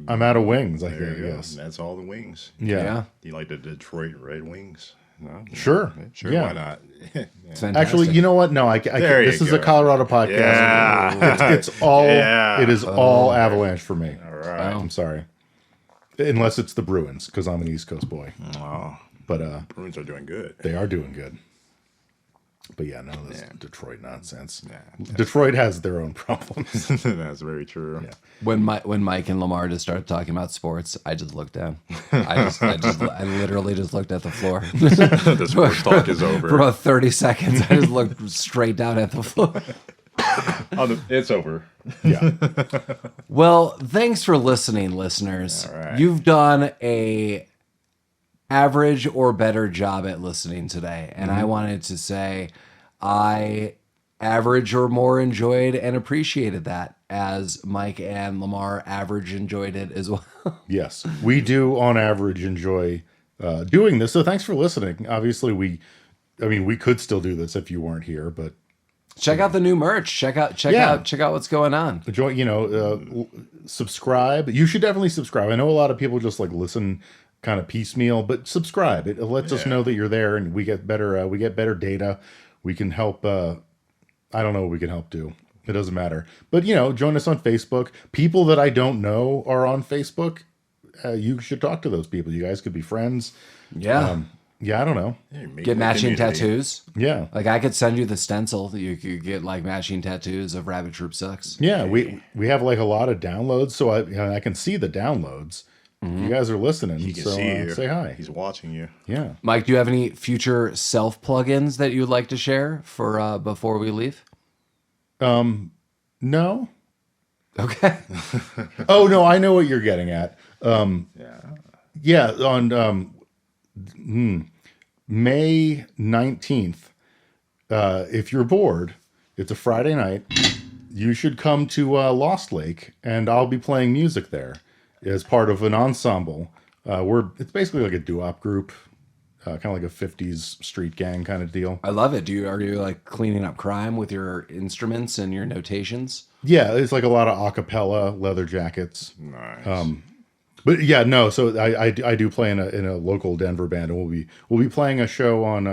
Speaker 3: I'm out of wings, I
Speaker 2: There
Speaker 3: think,
Speaker 2: you go.
Speaker 3: yes.
Speaker 2: That's all the wings.
Speaker 3: Yeah.
Speaker 1: Yeah.
Speaker 2: You like the Detroit Red Wings? No?
Speaker 3: Sure.
Speaker 2: Sure,
Speaker 3: Yeah.
Speaker 2: why not?
Speaker 1: It's fantastic.
Speaker 3: Actually, you know what? No,
Speaker 2: There
Speaker 3: this
Speaker 2: you
Speaker 3: is a
Speaker 2: go.
Speaker 3: Colorado podcast.
Speaker 2: Yeah.
Speaker 3: It's all,
Speaker 2: Yeah.
Speaker 3: it is all Avalanche for me.
Speaker 2: All right.
Speaker 3: I'm sorry. Unless it's the Bruins, because I'm an East Coast boy.
Speaker 2: Oh,
Speaker 3: But
Speaker 2: Bruins are doing good.
Speaker 3: they are doing good. But yeah, none of this Detroit nonsense.
Speaker 2: Yeah.
Speaker 3: Detroit has their own problems.
Speaker 2: That's very true.
Speaker 3: Yeah.
Speaker 1: When Mike and Lamar just started talking about sports, I just looked down. I literally just looked at the floor.
Speaker 2: The sports talk is over.
Speaker 1: For about 30 seconds, I just looked straight down at the floor.
Speaker 2: It's over.
Speaker 3: Yeah.
Speaker 1: Well, thanks for listening, listeners.
Speaker 2: All right.
Speaker 1: You've done a average or better job at listening today, and I wanted to say I average or more enjoyed and appreciated that, as Mike and Lamar average enjoyed it as well.
Speaker 3: Yes. We do, on average, enjoy doing this. So thanks for listening. Obviously, we could still do this if you weren't here, but
Speaker 1: Check out the new merch. Check out what's going on.
Speaker 3: subscribe. You should definitely subscribe. I know a lot of people just like listen kind of piecemeal, but subscribe. It lets us know that you're there, and we get better data. We can help. I don't know what we can help do. It doesn't matter. But join us on Facebook. People that I don't know are on Facebook. You should talk to those people. You guys could be friends.
Speaker 1: Yeah.
Speaker 3: Yeah, I don't know.
Speaker 1: Get matching tattoos.
Speaker 3: Yeah.
Speaker 1: Like I could send you the stencil. You could get like matching tattoos of Rabbit Troop Sucks.
Speaker 3: Yeah, we have like a lot of downloads, so I can see the downloads. You guys are listening,
Speaker 2: He can
Speaker 3: so
Speaker 2: see you.
Speaker 3: say hi.
Speaker 2: He's watching you.
Speaker 3: Yeah.
Speaker 1: Mike, do you have any future self plugins that you'd like to share for before we leave?
Speaker 3: No.
Speaker 1: Okay.
Speaker 3: Oh no, I know what you're getting at. Yeah, on May 19th, if you're bored, it's a Friday night, you should come to Lost Lake, and I'll be playing music there as part of an ensemble. It's basically like a doo-wop group, kind of like a 50s street gang kind of deal.
Speaker 1: I love it. Are you like cleaning up crime with your instruments and your notations?
Speaker 3: Yeah, it's like a lot of a cappella, leather jackets.
Speaker 2: Nice.
Speaker 3: But yeah, no. So I do play in a local Denver band, and we'll be playing a show on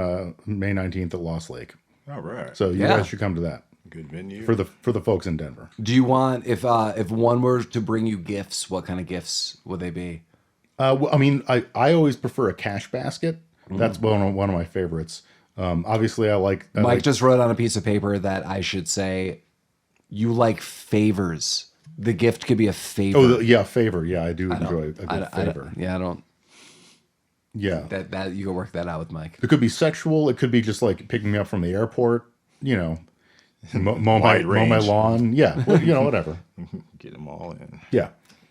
Speaker 3: May 19th at Lost Lake.
Speaker 2: All right.
Speaker 3: So you guys should come to that
Speaker 2: Good venue.
Speaker 3: for the folks in Denver.
Speaker 1: Do you want if one were to bring you gifts, what kind of gifts would they be?
Speaker 3: Well, I mean, I always prefer a cash basket. That's one of my favorites. Obviously, I like.
Speaker 1: Mike just wrote on a piece of paper that I should say, you like favors. The gift could be a favor.
Speaker 3: Oh, yeah, favor. Yeah, I do enjoy a good favor.
Speaker 1: I don't.
Speaker 3: Yeah,
Speaker 1: That you can work that out with Mike.
Speaker 3: it could be sexual. It could be just like picking me up from the airport. Mow my
Speaker 2: range.
Speaker 3: lawn. Yeah, well, whatever.
Speaker 2: Get them all in.
Speaker 3: Yeah.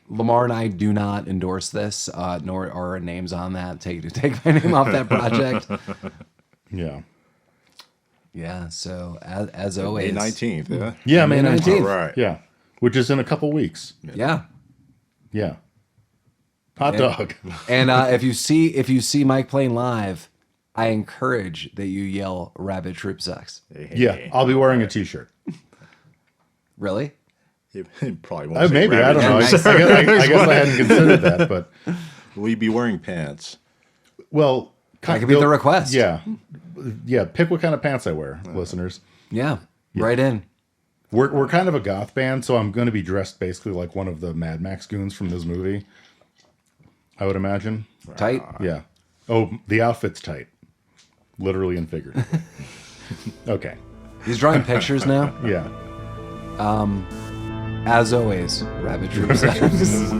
Speaker 1: Lamar and I do not endorse this, nor are our names on that. Take my name off that project.
Speaker 3: Yeah.
Speaker 1: Yeah. So as
Speaker 2: May
Speaker 1: always,
Speaker 2: 19th. Yeah.
Speaker 3: Yeah, May
Speaker 1: May
Speaker 3: 19th.
Speaker 2: All right.
Speaker 3: Yeah, which is in a couple weeks.
Speaker 1: Yeah.
Speaker 3: Yeah. Hot dog.
Speaker 1: And if you see Mike playing live, I encourage that you yell "Rabbit Troop Sucks."
Speaker 3: Yeah, I'll be wearing a T-shirt.
Speaker 1: Really?
Speaker 2: He probably won't. Say
Speaker 3: Maybe, I
Speaker 2: rabbit
Speaker 3: don't know. I
Speaker 2: juice.
Speaker 3: guess I hadn't considered that, but
Speaker 2: Will you be wearing pants?
Speaker 3: well,
Speaker 1: That could be the request.
Speaker 3: Yeah, pick what kind of pants I wear, listeners.
Speaker 1: Yeah. Right in.
Speaker 3: We're kind of a goth band, so I'm going to be dressed basically like one of the Mad Max goons from this movie. I would imagine.
Speaker 1: Tight.
Speaker 3: Yeah. Oh, the outfit's tight, literally and figuratively. Okay.
Speaker 1: He's drawing pictures now.
Speaker 3: Yeah.
Speaker 1: As always, Rabbit Troop Sucks.